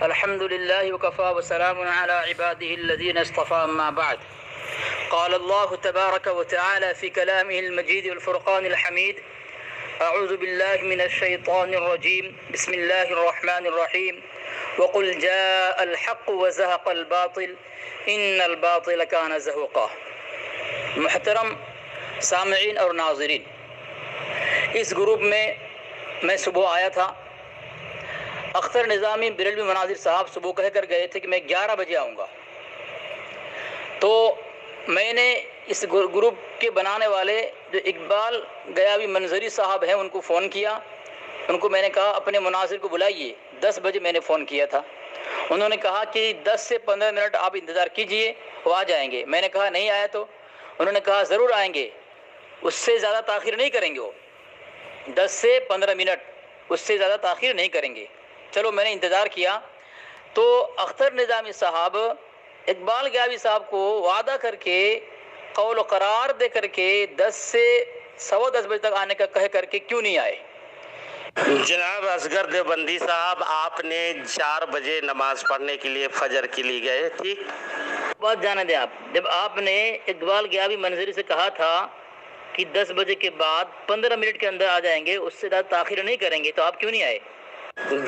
الحمد لله وكفى وسلام على عباده الذين اصطفى أما بعد. قال الله تبارك وتعالى في كلامه المجيد والفرقان الحميد: أعوذ بالله من الشيطان الرجيم، بسم الله الرحمن الرحيم. وقل جاء الحق وزهق الباطل إن الباطل كان زهوقا. محترم سامعین اور ناظرین، اس گروپ میں میں صبح آیا تھا. اختر نظامی بریلوی مناظر صاحب صبح کہہ کر گئے تھے کہ میں 11 بجے آؤں گا. تو میں نے اس گروپ کے بنانے والے جو اقبال گیاوی منظری صاحب ہیں ان کو فون کیا. ان کو میں نے کہا اپنے مناظر کو بلائیے. 10 بجے میں نے فون کیا تھا. انہوں نے کہا کہ 10 سے 15 منٹ آپ انتظار کیجئے، وہ آ جائیں گے. میں نے کہا نہیں آیا تو؟ انہوں نے کہا ضرور آئیں گے، اس سے زیادہ تاخیر نہیں کریں گے. وہ 10 سے 15 منٹ، اس سے زیادہ تاخیر نہیں کریں گے. چلو میں نے انتظار کیا. تو اختر نظامی صاحب اقبال گیاوی صاحب کو وعدہ کر کے، قول و قرار دے کر کے 10 سے 10:15 بجے تک آنے کا کہہ کر کے کیوں نہیں آئے؟ جناب اصغر دیوبندی صاحب، آپ نے 4 بجے نماز پڑھنے کے لیے فجر کے لیے گئے. ٹھیک بات جانے دیں آپ. جب آپ نے اقبال گیاوی منظری سے کہا تھا کہ 10 بجے کے بعد 15 منٹ کے اندر آ جائیں گے، اس سے زیادہ تاخیر نہیں کریں گے، تو آپ کیوں نہیں آئے؟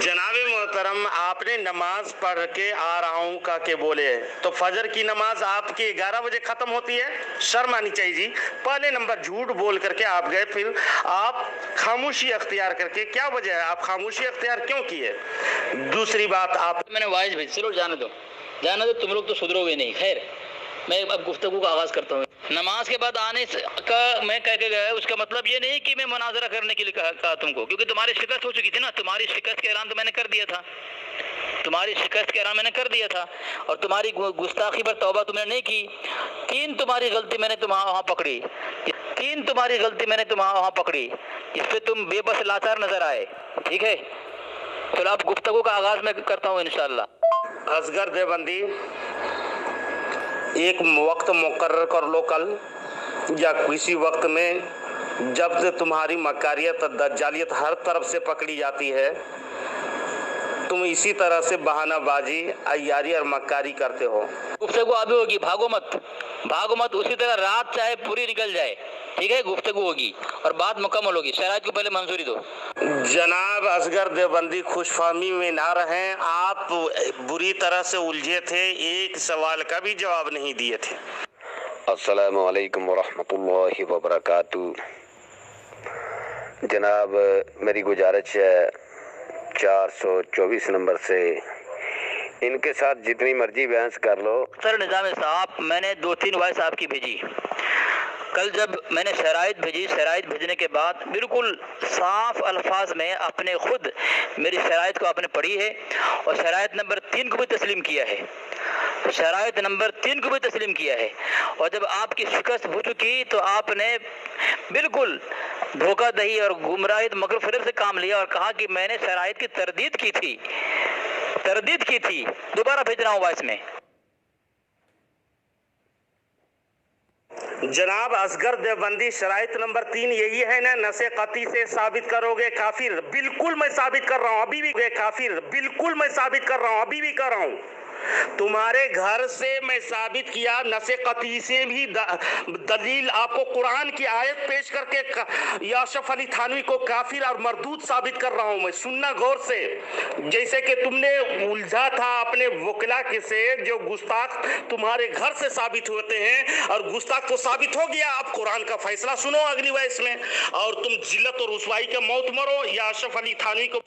جناب محترم، آپ نے نماز پڑھ کے آ رہا ہوں کا کے بولے، تو فجر کی نماز آپ کی 11 بجے ختم ہوتی ہے. شرم آنی چاہیے جی. پہلے نمبر جھوٹ بول کر کے آپ گئے، پھر آپ خاموشی اختیار کر کے، کیا وجہ ہے آپ خاموشی اختیار کیوں کیے؟ دوسری بات، آپ میں نے وائس بھیج. چلو جانے دو، تم لوگ تو سدھرو گے نہیں. خیر، میں اب گفتگو کا آغاز کرتا ہوں. نماز کے بعد آنے کا میں کہہ کے گیا، اس کا مطلب یہ نہیں کہ میں مناظرہ کرنے کے لیے کہا تم کو، کیونکہ تمہاری شکست ہو چکی تھی نا. تمہاری شکست کا اعلان تو میں نے کر دیا تھا. اور تمہاری گستاخی پر توبہ تم نے نہیں کی. 3 تمہاری غلطی میں نے وہاں پکڑی. اس پہ تم بے بس لاچار نظر آئے. ٹھیک ہے، چلو اب گفتگو کا آغاز میں کرتا ہوں انشاءاللہ. اصغر دیوبندی، ایک وقت مقرر کر لو کل یا کسی وقت میں، جب سے تمہاری مکاریت دجالیت ہر طرف سے پکڑی جاتی ہے. تم اسی طرح سے بہانہ بازی، عیاری اور مکاری کرتے ہو. گفتگو ابھی ہوگی، بھاگو مت. اسی طرح رات چاہے پوری نکل جائے، ٹھیک ہے، گفتگو ہوگی اور بات مکمل ہوگی. شرائط کو پہلے منظوری دو. جناب اصغر دیوبندی، خوش فہمی میں نہ رہیں. آپ بری طرح سے الجھے تھے، ایک سوال کا بھی جواب نہیں دیے تھے. السلام علیکم ورحمۃ اللہ وبرکاتہ. جناب میری گزارش ہے 424 نمبر سے ان کے ساتھ جتنی مرضی بحث کر لو. سر نظام صاحب، میں نے 2-3 وائس آپ کی بھیجی. کل جب میں نے شرائط بھیجنے کے بعد بالکل صاف الفاظ میں اپنے خود میری شرائط کو آپ نے پڑھی ہے اور شرائط نمبر 3 کو بھی تسلیم کیا ہے. اور جب آپ کی شکست ہو چکی تو آپ نے بالکل دھوکہ دہی اور گمراہی مکر و فریب سے کام لیا اور کہا کہ میں نے شرائط کی تردید کی تھی. دوبارہ بھیج رہا ہوں وائس میں. جناب اصغر دیوبندی، شرائط نمبر 3 یہی ہے نا، نسے قطعی سے ثابت کرو گے کافر. بالکل میں ثابت کر رہا ہوں، ابھی بھی کافر. بالکل میں ثابت کر رہا ہوں، ابھی بھی کر رہا ہوں. تمہارے گھر سے میں ثابت کیا، نسے قطعی سے بھی دلیل آپ کو قرآن کی آیت پیش کر کے یوسف علی تھانوی کو کافر اور مردود ثابت کر رہا ہوں میں. سننا غور سے. جیسے کہ تم نے الجھا تھا اپنے وکلا کے سے، جو گستاخ تمہارے گھر سے ثابت ہوتے ہیں، اور گستاخ تو ثابت ہو گیا. آپ قرآن کا فیصلہ سنو اگلی وائس میں، اور تم ذلت اور رسوائی کے موت مرو یوسف علی تھانوی کو.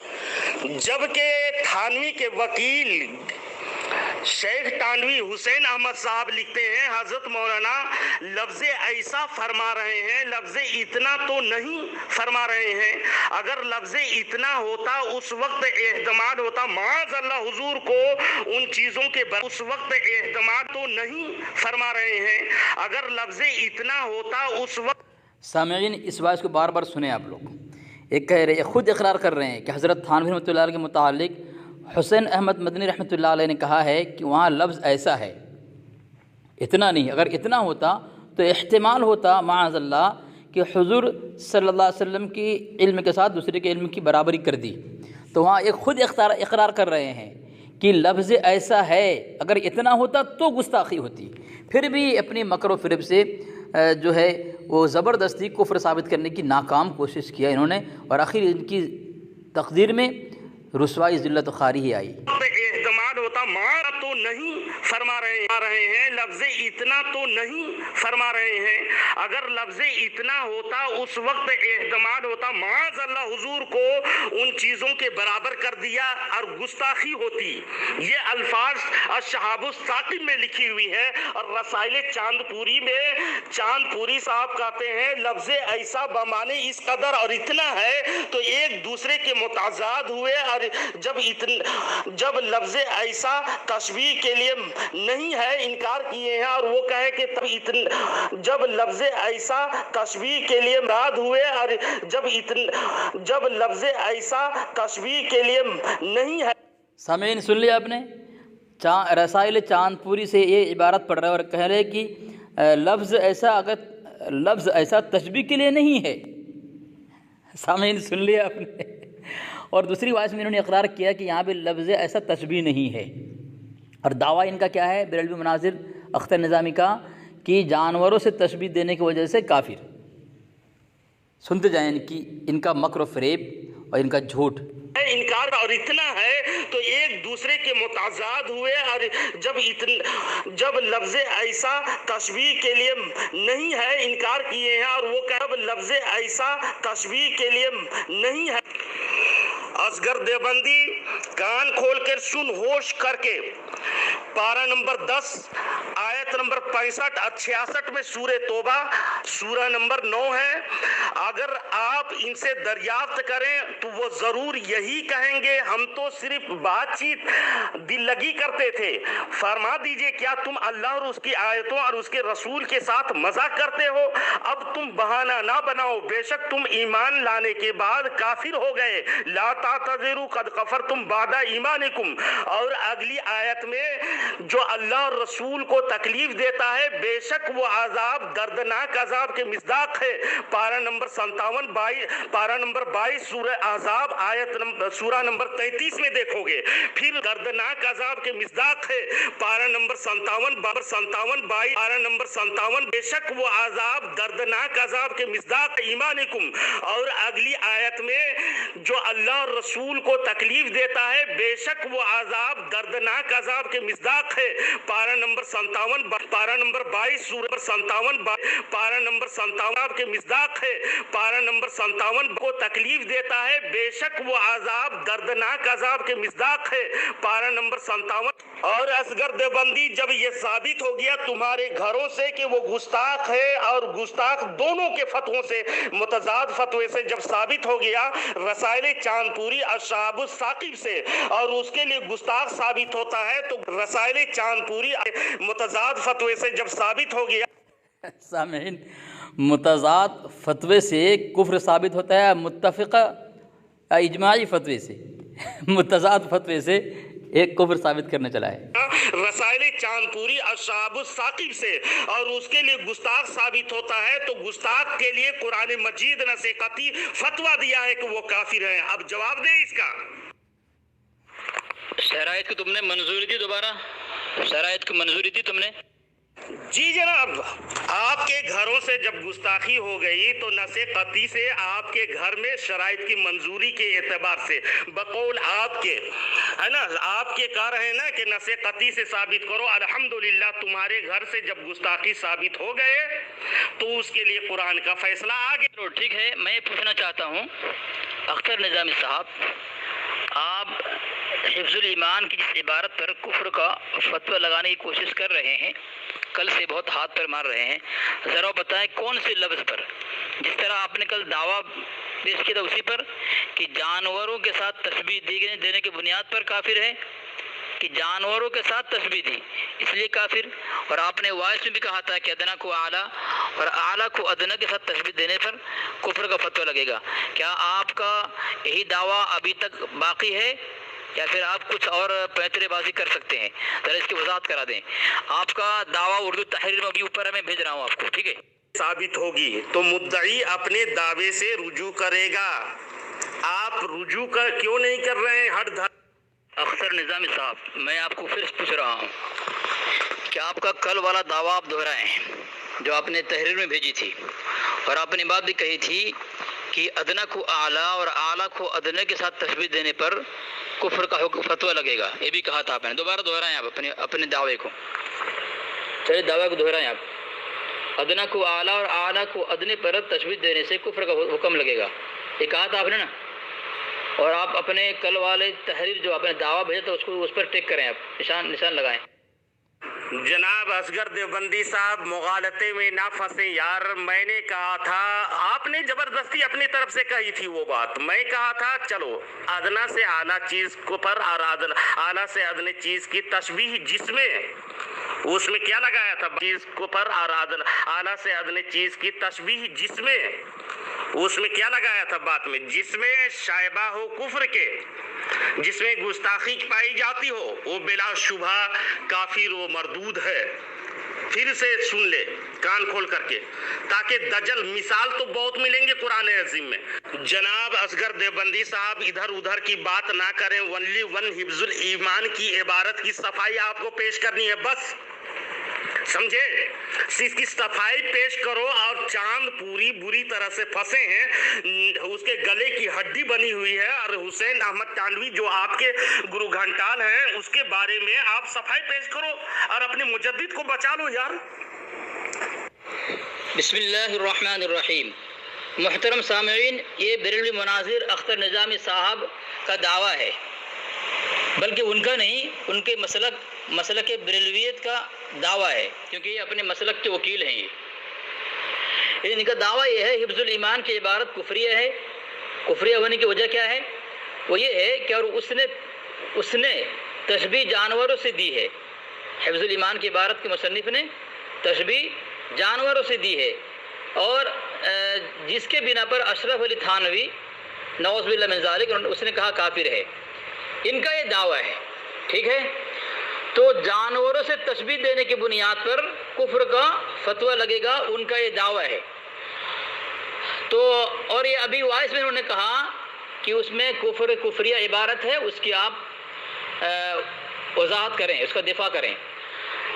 جبکہ تھانوی کے وکیل شیخ تانوی حسین احمد صاحب لکھتے ہیں، حضرت مولانا لفظ ایسا فرما رہے ہیں، لفظ اتنا تو نہیں فرما رہے ہیں. اگر لفظ اتنا ہوتا اس وقت احتمال ہوتا. معاذ اللہ حضور کو ان چیزوں کے اس وقت احتمال تو نہیں فرما رہے ہیں. اگر لفظ اتنا ہوتا اس وقت. سامعین، اس بات کو بار بار سنیں آپ لوگ. ایک کہہ رہے، خود اقرار کر رہے ہیں کہ حضرت تھانوی رحمۃ اللہ علیہ کے متعلق حسین احمد مدنی رحمۃ اللہ علیہ نے کہا ہے کہ وہاں لفظ ایسا ہے، اتنا نہیں. اگر اتنا ہوتا تو احتمال ہوتا معاذ اللہ کہ حضور صلی اللہ علیہ وسلم کی علم کے ساتھ دوسرے کے علم کی برابری کر دی. تو وہاں ایک خود اقرار کر رہے ہیں کہ لفظ ایسا ہے اگر اتنا ہوتا تو گستاخی ہوتی، پھر بھی اپنی مکر و فریب سے جو ہے وہ زبردستی کفر ثابت کرنے کی ناکام کوشش کیا انہوں نے، اور آخر ان کی تقدیر میں رسوائی ذلت و خواری ہی آئی۔ اعتماد ہوتا ماں تو نہیں فرما رہے ہیں، لفظ اتنا تو نہیں فرما رہے ہیں، اگر لفظ اتنا ہوتا اس وقت اعتماد ہوتا، معاذ اللہ حضور کو ان چیزوں کے برابر کر دیا اور گستاخی ہوتی۔ یہ الفاظ الشہاب الثاقب میں لکھی ہوئی ہے، اور رسائل چاند پوری صاحب کہتے ہیں لفظ ایسا بمانے اس قدر اور اتنا ہے تو ایک دوسرے کے متضاد ہوئے، اور جب لفظ ایسا تشبیہ کے لیے نہیں ہے انکار کیے ہیں، اور وہ کہے کہ جب لفظ ایسا تشبیہ کے لیے مراد ہوئے، اور جب لفظ ایسا تشبیہ کے لیے نہیں ہے۔ سامعین سن لیا آپ نے، رسائل چاند پوری سے یہ عبارت پڑھ رہے ہیں اور کہہ رہے کہ لفظ ایسا تشبیہ کے لیے نہیں ہے۔ سامعین سن لیا آپ نے، اور دوسری آیت میں انہوں نے اقرار کیا کہ یہاں پہ لفظ ایسا تشبیہ نہیں ہے، اور دعویٰ ان کا کیا ہے بریلوی مناظر اختر نظامی کا کہ جانوروں سے تشبیہ دینے کی وجہ سے کافر۔ سنتے جائیں ان کا مکر و فریب اور ان کا جھوٹ۔ انکار اور اتنا ہے تو ایک دوسرے کے متضاد ہوئے، اور جب لفظ ایسا تشبیہ کے لیے نہیں ہے انکار کیے ہیں، اور وہ جب لفظ ایسا تشبیہ کے لیے نہیں ہے۔ اصغر دیوبندی کان کھول کر سن ہوش کر کے، پارہ نمبر 10 آیت نمبر 65 اور 66 میں سورہ توبہ سورہ نمبر 9 ہے۔ اگر آپ ان سے دریافت کریں تو وہ ضرور یہی کہیں گے ہم تو صرف بات چیت دل لگی کرتے تھے۔ فرما دیجئے کیا تم اللہ اور اس کی آیتوں اور اس کے رسول کے ساتھ مذاق کرتے ہو؟ اب تم بہانہ نہ بناؤ، بے شک تم ایمان لانے کے بعد کافر ہو گئے۔ لا تعتذروا قد کفرتم بعد ایمانکم۔ اور اگلی آیت میں جو اللہ اور رسول کو تکلیف دیتا ہے بے شک وہ عذاب دردناک عذاب کے مصداق ہے۔ پارہ نمبر 22 سورہ احزاب سورہ نمبر 33 میں دیکھو گے، پھر دردناک عذاب کے مصداق ہے۔ پارہ نمبر 57 بے شک وہ عذاب دردناک عذاب کے مصداق ایمانکم۔ اور اگلی آیت میں جو اللہ اور رسول کو تکلیف دیتا ہے بے شک وہ عذاب دردناک عذاب کے مصداق ہے۔ پارہ نمبر 22 کے مصداق ہے۔ پارہ نمبر 57 کو تکلیف دیتا ہے بے شک وہ عذاب دردناک عذاب کے مصداق ہے۔ پارہ نمبر 57۔ اور اصغر دیوبندی جب یہ ثابت ہو گیا تمہارے گھروں سے کہ وہ گستاخ ہے اور گستاخ دونوں کے فتووں سے متضاد فتوے سے جب ثابت ہو گیا، رسائل چاند پوری الشہاب الثاقب سے، اور اس کے لیے گستاخ ثابت ہوتا ہے تو رسائل چاند پوری متضاد فتوے سے جب ثابت ہو گیا۔ سامعین متضاد فتوے سے کفر ثابت ہوتا ہے، متفقہ اجماعی فتوے سے متضاد فتوے سے ایک کفر ثابت کرنے چلا ہے۔ رسائل چاند پوری الشہاب الثاقب سے، اور اس کے لیے گستاخ ثابت ہوتا ہے تو گستاخ کے لیے قرآن مجید نے سے قطعی فتویٰ دیا ہے کہ وہ کافر ہیں۔ اب جواب دیں اس کا۔ شرائط کو تم نے منظوری دی، دوبارہ شرائط کو منظوری دی تم نے؟ جی جناب، آپ کے گھروں سے جب گستاخی ہو گئی تو نص قطعی سے آپ کے گھر میں شرائط کی منظوری کے اعتبار سے بقول آپ کے ہے نا، آپ کے کہہ رہے ہیں نا کہ نص قطعی سے ثابت کرو، الحمدللہ تمہارے گھر سے جب گستاخی ثابت ہو گئے تو اس کے لیے قرآن کا فیصلہ آ گیا۔ ٹھیک ہے، میں پوچھنا چاہتا ہوں اختر نظامی صاحب، آپ حفظ الایمان کی جس عبارت پر کفر کا فتویٰ لگانے کی کوشش کر رہے ہیں، کل سے بہت ہاتھ پر مار رہے ہیں، ذرا بتائیں کون سے لفظ پر؟ جس طرح آپ نے کل دعویٰ پیش کیا تھا اسی پر کہ جانوروں کے ساتھ تشبیہ دینے کی بنیاد پر کافر ہے، کہ جانوروں کے ساتھ تشبیہ دی اس لیے کافر، اور آپ نے وائس میں بھی کہا تھا کہ ادنا کو اعلیٰ اور اعلیٰ کو ادنا کے ساتھ تشبیہ دینے پر کفر کا فتویٰ لگے گا۔ کیا آپ کا یہی دعویٰ ابھی تک باقی ہے یا پھر آپ کچھ اور پیترے بازی کر سکتے ہیں؟ ذرا اس کی وضاحت کرا دیں۔ آپ کا دعویٰ اردو تحریر میں ابھی اوپر میں بھیج رہا ہوں آپ کو، ٹھیک ہے؟ ثابت ہوگی تو مدعی اپنے دعوے سے رجوع کرے گا۔ آپ رجوع کیوں نہیں کر رہے ہیں؟ اختر نظامی صاحب، میں آپ کو پھر پوچھ رہا ہوں کہ آپ کا کل والا دعویٰ آپ دہرائیں جو آپ نے تحریر میں بھیجی تھی، اور آپ نے بات بھی کہی تھی کہ ادنا کو اعلیٰ اور اعلیٰ کو ادنا کے ساتھ تشبیہ دینے پر کفر کا فتویٰ لگے گا، یہ بھی کہا تھا آپ نے۔ دوبارہ دہرائیں آپ اپنے دعوے کو، چلیے دعوے کو دہرائیں آپ۔ ادنا کو اعلیٰ اور اعلیٰ کو ادنے پر تشبیہ دینے سے کفر کا حکم لگے گا، یہ کہا تھا آپ نے نا۔ اور آپ اپنے کل والے تحریر جو آپ نے دعویٰ بھیجا تھا اس پر ٹک کریں، آپ نشان لگائیں۔ جناب اصغر دیوبندی صاحب، مغالطے میں نہ پھنسیں یار، میں نے کہا تھا، آپ نے زبردستی اپنی طرف سے کہی تھی وہ بات، میں کہا تھا چلو ادنا سے اعلیٰ چیز کو پر اور اعلیٰ سے ادنی چیز کی تشبیہ جس میں، اس میں کیا لگایا تھا چیز کو پر اور اعلیٰ سے ادنی چیز کی تشبیہ جس میں، اس میں کیا لگایا تھا بات میں، جس میں شائبہ ہو کفر کے، جس میں گستاخی پائی جاتی ہو، وہ بلا شبہ کافر و مردود ہے۔ پھر سے سن لے کان کھول کر کے، تاکہ دجل مثال تو بہت ملیں گے قرآن عظیم میں۔ جناب اصغر دیوبندی صاحب ادھر ادھر کی بات نہ کریں، ونلی ون حفظ الایمان کی عبارت کی صفائی آپ کو پیش کرنی ہے بس، سمجھے؟ اس کی صفائی پیش کرو، اور چاند پوری بری طرح سے پھنسے ہیں، اس کے گلے کی ہڈی بنی ہوئی ہے، اور حسین احمد تانوی جو آپ کے گرو گھنٹال ہیں اس کے بارے میں آپ صفائی پیش کرو اور اپنے مجدد کو بچا لو یار۔ بسم اللہ الرحمن الرحیم۔ محترم سامعین، یہ بریلوی مناظر اختر نظامی صاحب کا دعویٰ ہے، بلکہ ان کا نہیں، ان کے مسلک بریلویت کا دعویٰ ہے، کیونکہ یہ اپنے مسلک کے وکیل ہیں۔ یہ ان کا دعویٰ یہ ہے حفظ الایمان کی عبارت کفریہ ہے۔ کفریہ ہونے کی وجہ کیا ہے؟ وہ یہ ہے کہ اور اس نے تشبیہ جانوروں سے دی ہے۔ حفظ الایمان کی عبارت کے مصنف نے تشبیہ جانوروں سے دی ہے، اور جس کے بنا پر اشرف علی تھانوی نعوذ باللہ من ذالک اس نے کہا کافر ہے۔ ان کا یہ دعویٰ ہے، ٹھیک ہے؟ تو جانوروں سے تشبیہ دینے کی بنیاد پر کفر کا فتویٰ لگے گا، ان کا یہ دعویٰ ہے۔ تو اور یہ ابھی وائس میں انہوں نے کہا کہ اس میں کفریہ عبارت ہے، اس کی آپ وضاحت کریں، اس کا دفاع کریں،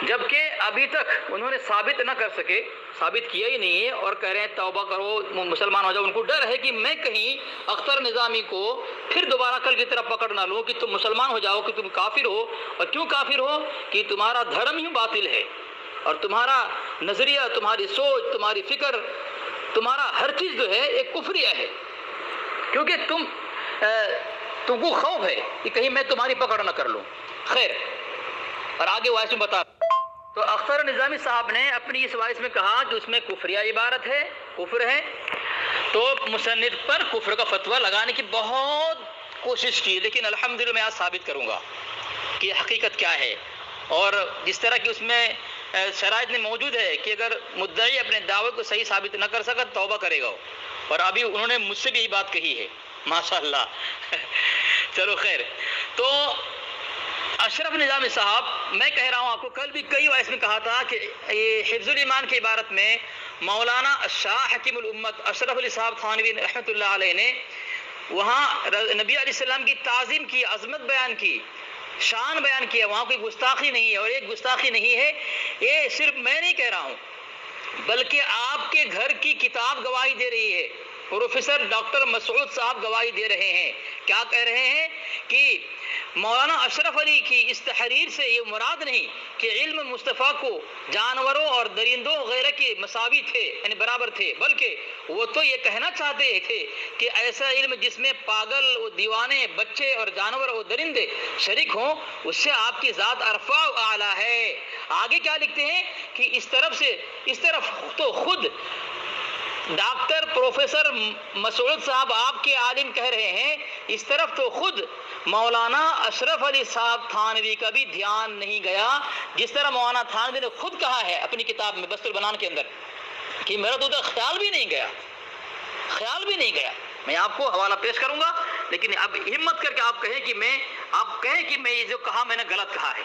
جبکہ ابھی تک انہوں نے ثابت نہ کر سکے، ثابت کیا ہی نہیں ہے، اور کہہ رہے ہیں توبہ کرو مسلمان ہو جاؤ۔ ان کو ڈر ہے کہ میں کہیں اختر نظامی کو پھر دوبارہ کل کی طرح پکڑ نہ لوں کہ تم مسلمان ہو جاؤ، کہ تم کافر ہو۔ اور کیوں کافر ہو؟ کہ تمہارا دھرم ہی باطل ہے، اور تمہارا نظریہ، تمہاری سوچ، تمہاری فکر، تمہارا ہر چیز جو ہے ایک کفریہ ہے، کیونکہ تم کو خوف ہے کہ کہیں میں تمہاری پکڑ نہ کر لوں۔ خیر، اور آگے وائس میں بتا، تو اختر نظامی صاحب نے اپنی اس وائس میں کہا کہ اس میں کفریہ عبارت ہے، کفر ہے۔ تو مصنف پر کفر کا فتویٰ لگانے کی بہت کوشش کی، لیکن الحمدللہ میں آج ثابت کروں گا کہ حقیقت کیا ہے، اور جس طرح کی اس میں شرائط میں موجود ہے کہ اگر مدعی اپنے دعوے کو صحیح ثابت نہ کر سکا توبہ کرے گا، اور ابھی انہوں نے مجھ سے بھی یہ بات کہی ہے، ماشاءاللہ۔ چلو خیر، تو اشرف نظامی صاحب، میں کہہ رہا ہوں آپ کو، کل بھی کئی وائس میں کہا تھا کہ یہ حفظ الایمان کی عبارت میں مولانا شاہ حکیم الامت اشرف علی صاحب تھانوی رحمۃ اللہ علیہ نے وہاں نبی علیہ السلام کی تعظیم کی، عظمت بیان کی، شان بیان کیا، وہاں کوئی گستاخی نہیں ہے، اور ایک گستاخی نہیں ہے، یہ صرف میں نہیں کہہ رہا ہوں بلکہ آپ کے گھر کی کتاب گواہی دے رہی ہے۔ پروفیسر ڈاکٹر مسعود صاحب گواہی دے رہے ہیں، کیا کہہ رہے ہیں کہ مولانا اشرف علی کی اس تحریر سے یہ مراد نہیں کہ علم مصطفیٰ کو جانوروں اور درندوں وغیرہ کے مساوی تھے، یعنی برابر تھے، بلکہ وہ تو یہ کہنا چاہتے تھے کہ ایسا علم جس میں پاگل و دیوانے بچے اور جانور اور درندے شریک ہوں، اس سے آپ کی ذات عرفہ و اعلیٰ ہے۔ آگے کیا لکھتے ہیں کہ اس طرف تو خود ڈاکٹر پروفیسر مسعود صاحب آپ کے عالم کہہ رہے ہیں، اس طرف تو خود مولانا اشرف علی صاحب تھانوی کا بھی دھیان نہیں گیا، جس طرح مولانا تھانوی نے خود کہا ہے اپنی کتاب میں بسط البنان کے اندر کہ میرا تو خیال بھی نہیں گیا۔ میں آپ کو حوالہ پیش کروں گا، لیکن اب ہمت کر کے آپ کہیں کہ میں یہ جو کہا میں نے غلط کہا ہے۔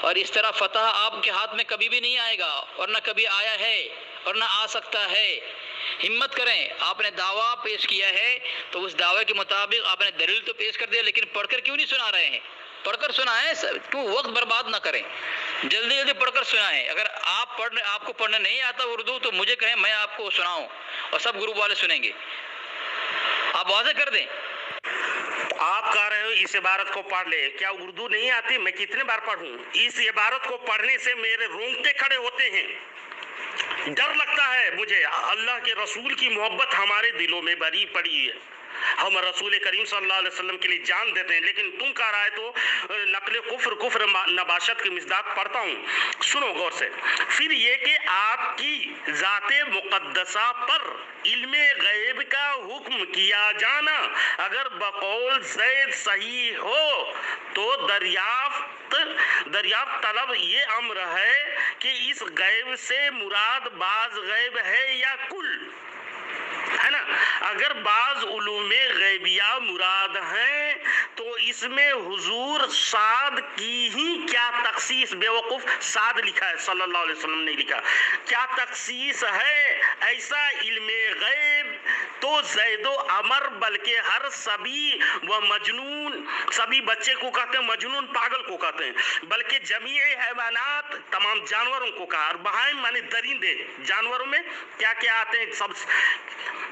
اور اس طرح فتح آپ کے ہاتھ میں کبھی بھی نہیں آئے گا اور نہ کبھی آیا ہے اور نہ آ سکتا ہے۔ ہمت کریں، آپ نے دعویٰ پیش کیا ہے تو اس دعوے کے مطابق آپ نے دلیل تو پیش کر دیا، لیکن پڑھ کر کیوں نہیں سنا رہے ہیں؟ پڑھ کر سنائیں، کیوں وقت برباد نہ کریں، جلدی جلدی پڑھ کر سنائیں۔ اگر آپ کو پڑھنے نہیں آتا اردو تو مجھے کہیں، میں آپ کو سناؤں اور سب گروپ والے سنیں گے۔ آپ واضح کر دیں۔ آپ کہہ رہے ہو اس عبارت کو پڑھ لے، کیا اردو نہیں آتی؟ میں کتنے بار پڑھوں؟ اس عبارت کو پڑھنے سے میرے رونگٹے کھڑے ہوتے ہیں، ڈر لگتا ہے مجھے۔ اللہ کے رسول کی محبت ہمارے دلوں میں بھری پڑی ہے، ہم رسول کریم صلی اللہ علیہ وسلم کے لیے جان دیتے ہیں، لیکن تم کہہ رہا ہے تو نقل کفر نباشت کی مصداق پڑھتا ہوں، سنو غور سے۔ پھر یہ کہ آپ کی ذات مقدسہ پر علم غیب کا حکم کیا جانا اگر بقول زید صحیح ہو تو دریافت طلب یہ امر ہے کہ اس غیب سے مراد بعض غیب ہے یا کل، ہے نا؟ اگر بعض علوم غیبیہ مراد ہیں تو اس میں حضور صاد کی ہی کیا تخصیص، بے وقوف صاد لکھا ہے، صلی اللہ علیہ وسلم نے لکھا، کیا تخصیص ہے؟ ایسا علم غیب تو زید و عمر بلکہ ہر سبی و مجنون، سبھی بچے کو کہتے ہیں، مجنون پاگل کو کہتے ہیں، بلکہ جمیع حیوانات تمام جانوروں کو کہا، اور بہائم مانے درندے، جانوروں میں کیا کیا آتے ہیں سب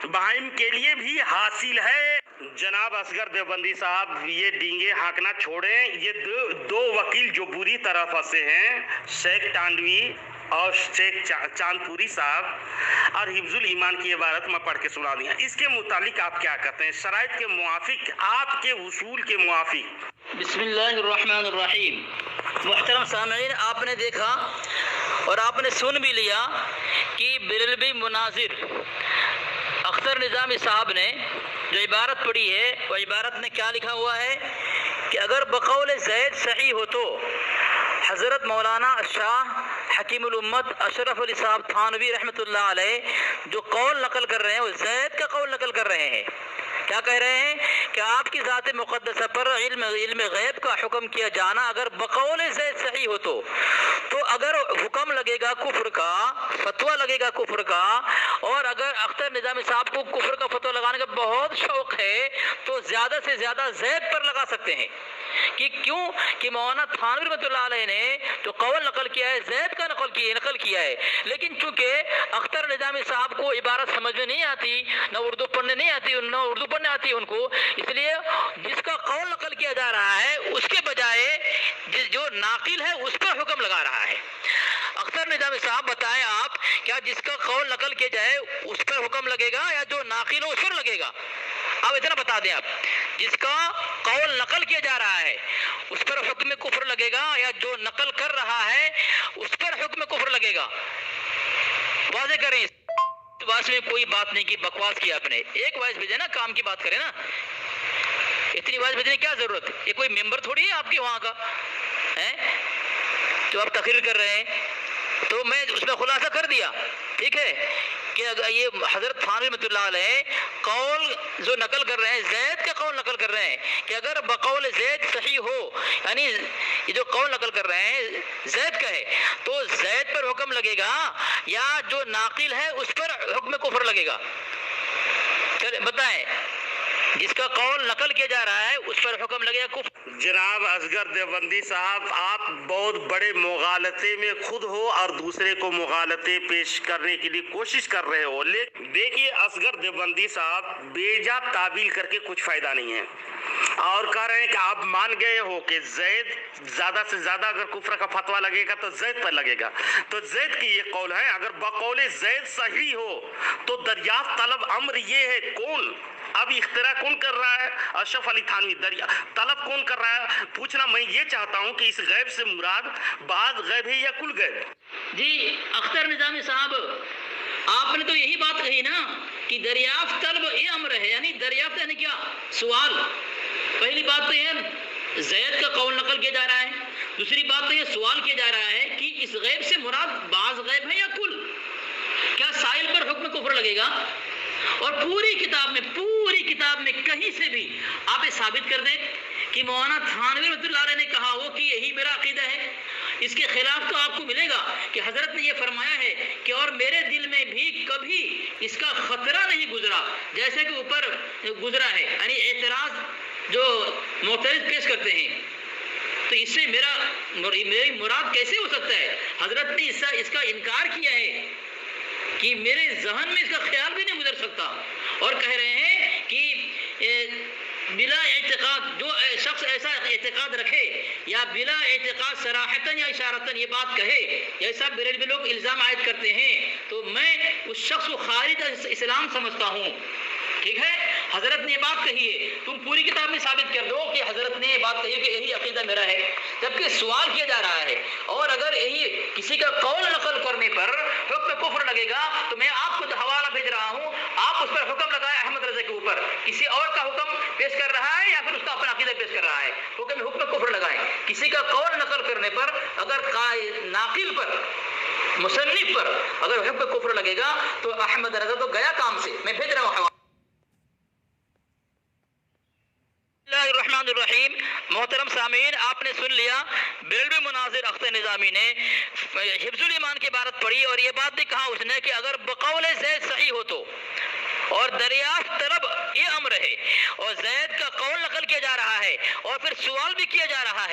بہائم کے لیے بھی حاصل ہے۔ جناب اصغر دیوبندی صاحب یہ ڈینگے ہانکنا چھوڑیں، یہ دو وکیل جو بری طرح پھنسے ہیں، شیخ ٹانڈوی اور شیخ چاندپوری صاحب، اور حفظ الایمان کی عبارت میں پڑھ کے سنا دیا، اس کے متعلق آپ کیا کہتے ہیں؟ شرائط کے موافق، آپ کے اصول کے موافق۔ بسم اللہ الرحمن الرحیم۔ محترم سامعین، آپ نے دیکھا اور آپ نے سن بھی لیا کہ بریلوی مناظر اختر نظامی صاحب نے جو عبارت پڑھی ہے، وہ عبارت میں کیا لکھا ہوا ہے کہ اگر بقول زید صحیح ہو تو حضرت مولانا شاہ حکیم الامت اشرف علی صاحب تھانوی رحمۃ اللہ علیہ جو قول نقل کر رہے ہیں وہ زید کا قول نقل کر رہے ہیں۔ کیا کہہ رہے ہیں کہ آپ کی ذات مقدسہ پر علم غیب کا حکم کیا جانا اگر بقول زید صحیح ہو تو اگر حکم لگے گا کفر کا، فتویٰ لگے گا کفر کا، اور اگر اختر نظامی صاحب کو کفر کا فتویٰ لگانے کا بہت شوق ہے تو زیادہ سے زیادہ زید پر لگا سکتے ہیں۔ کہ کیوں کہ مولانا تھانوی رحمۃ اللہ علیہ نے تو قول نقل کیا ہے، زید کا نقل کیا ہے، لیکن چونکہ اختر نظامی صاحب کو عبارت سمجھ میں نہیں آتی، نہ اردو پڑھنے نہیں آتی، نہ اردو پڑھنے آتی ان کو، اس لیے جس کا قول نقل کیا جا رہا ہے اس کے بجائے جو ناقل ہے اس پر حکم لگا رہا ہے۔ اختر نظامی صاحب بتائیں آپ، کیا جس کا قول نقل کیا جائے اس پر حکم لگے گا یا جو ناقل ہو اس پر لگے گا؟ اب اتنا بتا دیں آپ، جس کا قول نقل کیا جا رہا ہے اس پر حکم کفر لگے گا یا جو نقل کر رہا ہے اس پر حکم کفر لگے گا؟ واضح کریں، اس میں کوئی بات نہیں کی، بکواس کی آپ نے۔ ایک وائس بھیجے نا، کام کی بات کریں نا، اتنی وائس بھیجنے کی کیا ضرورت ہے؟ یہ کوئی ممبر تھوڑی ہے آپ کے وہاں کا ہے تو آپ تقریر کر رہے ہیں، تو میں اس میں خلاصہ کر دیا، ٹھیک ہے، کہ اگر یہ حضرت تھانوی رحمۃ اللہ علیہ قول جو نقل کر رہے ہیں، زید کا قول نقل کر رہے ہیں کہ اگر بقول زید صحیح ہو، یعنی یہ جو قول نقل کر رہے ہیں زید کا ہے تو زید پر حکم لگے گا یا جو ناقل ہے اس پر حکم کفر لگے گا؟ چلیں بتائیں، جس کا قول نقل کیا جا رہا ہے اس پر حکم لگے گا کفر۔ جناب اصغر دیوبندی صاحب، آپ بہت بڑے مغالطے میں خود ہو اور دوسرے کو مغالطے پیش کرنے کے لیے کوشش کر رہے ہو، لیکن دیکھیے اصغر دیوبندی صاحب، بیجا تعبیل کر کے کچھ فائدہ نہیں ہے، اور کہہ رہے ہیں کہ آپ مان گئے ہو کہ زید زیادہ سے زیادہ اگر کفر کا فتویٰ لگے گا تو زید پر لگے گا، تو زید کی یہ قول ہے، اگر بقول زید صحیح ہو تو دریافت طلب امر یہ ہے، کون اب اختراع کون کر رہا ہے؟ اشرف علی تھانوی۔ طلب کون کر رہا ہے؟ پوچھنا میں یہ چاہتا ہوں کہ اس غیب سے مراد بعض غیب ہے یا کل غیب؟ جی اختر نظامی صاحب، آپ نے تو یہی بات کہی نا کہ دریافت طلب یہ امر ہے، یعنی دریافت یعنی کیا؟ سوال۔ پہلی بات تو یہ زید کا قول نقل کیا جا رہا ہے، دوسری بات تو یہ سوال کیا جا رہا ہے کہ اس غیب سے مراد بعض غیب ہے یا کل؟ کیا سائل پر حکم کفر لگے گا؟ اور پوری کتاب میں کہیں سے بھی آپ یہ ثابت کر دیں کہ مولانا تھانوی رحمۃ اللہ علیہ نے کہا ہو کہ یہی میرا عقیدہ ہے، اس کے خلاف تو آپ کو ملے گا کہ حضرت نے یہ فرمایا ہے کہ اور میرے دل میں بھی کبھی اس کا خطرہ نہیں گزرا جیسے کہ اوپر گزرا ہے، یعنی اعتراض جو معترض پیش کرتے ہیں، تو اس سے میری مراد کیسے ہو سکتا ہے؟ حضرت نے اس کا انکار کیا ہے کہ میرے ذہن میں اس کا خیال بھی نہیں گزر سکتا، اور کہہ رہے ہیں کہ بلا اعتقاد جو شخص ایسا اعتقاد رکھے یا بلا اعتقاد صراحتاً یا اشارتاً یہ بات کہے، ایسا بریلوی لوگ الزام عائد کرتے ہیں، تو میں اس شخص کو خارج اسلام سمجھتا ہوں۔ ٹھیک ہے، حضرت نے یہ بات کہی ہے، تم پوری کتاب میں ثابت کر دو کہ حضرت نے یہ بات کہی ہے کہ یہی عقیدہ میرا ہے، جبکہ سوال کیا جا رہا ہے، اور اگر یہی کسی کا قول نقل کرنے پر حکم کفر لگے گا تو میں آپ کو حوالہ بھیج رہا ہوں، آپ اس پر حکم لگائیں احمد رضا کے اوپر، کسی اور کا حکم پیش کر رہا ہے یا پھر اس کا اپنا عقیدہ پیش کر رہا ہے، حکم کفر لگائیں۔ کسی کا قول نقل کرنے پر اگر ناقل پر مصنف پر اگر حکم کفر لگے گا تو احمد رضا تو گیا کام سے، میں بھیج رہا ہوں حوالہ۔ اللہ الرحمن الرحیم۔ محترم سامعین، آپ نے سن لیا بریلوی مناظر اختر نظامی نے حفظ الایمان کی عبارت پڑھی، اور یہ بات بھی کہا اس نے کہ اگر بقول زید صحیح ہو تو، اور دریافت طلب یہ امر ہے، اور زید کا قول نقل کیا جا رہا ہے، اور پھر سوال بھی کیا جا رہا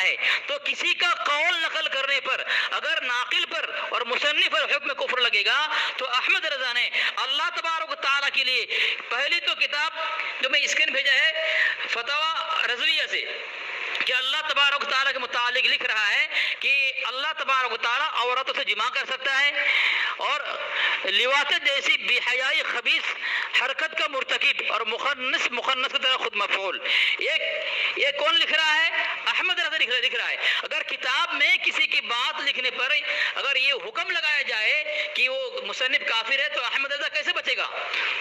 ہے، تو کسی کا قول نقل کرنے پر اگر ناقل پر اور مصنف پر حکم کفر لگے گا تو احمد رضا نے اللہ تبارک و تعالیٰ کے لیے پہلی تو کتاب جو میں اسکین بھیجا ہے فتاوی رضویہ سے، کہ اللہ تبارک و تعالیٰ کے متعلق لکھ رہا ہے کہ اللہ تبارک و تعالیٰ عورتوں سے جماع کر سکتا ہے، اور لواطت جیسی بے حیائی خبیث حرکت کا مرتکب اور مخنث کی طرح خود مفعول، یہ کون لکھ رہا ہے؟ احمد رضا لکھ رہا ہے۔ اگر کتاب میں کسی کی بات لکھنے پر اگر یہ حکم لگایا جائے کہ وہ مصنف کافر ہے تو احمد رضا کیسے بچے گا؟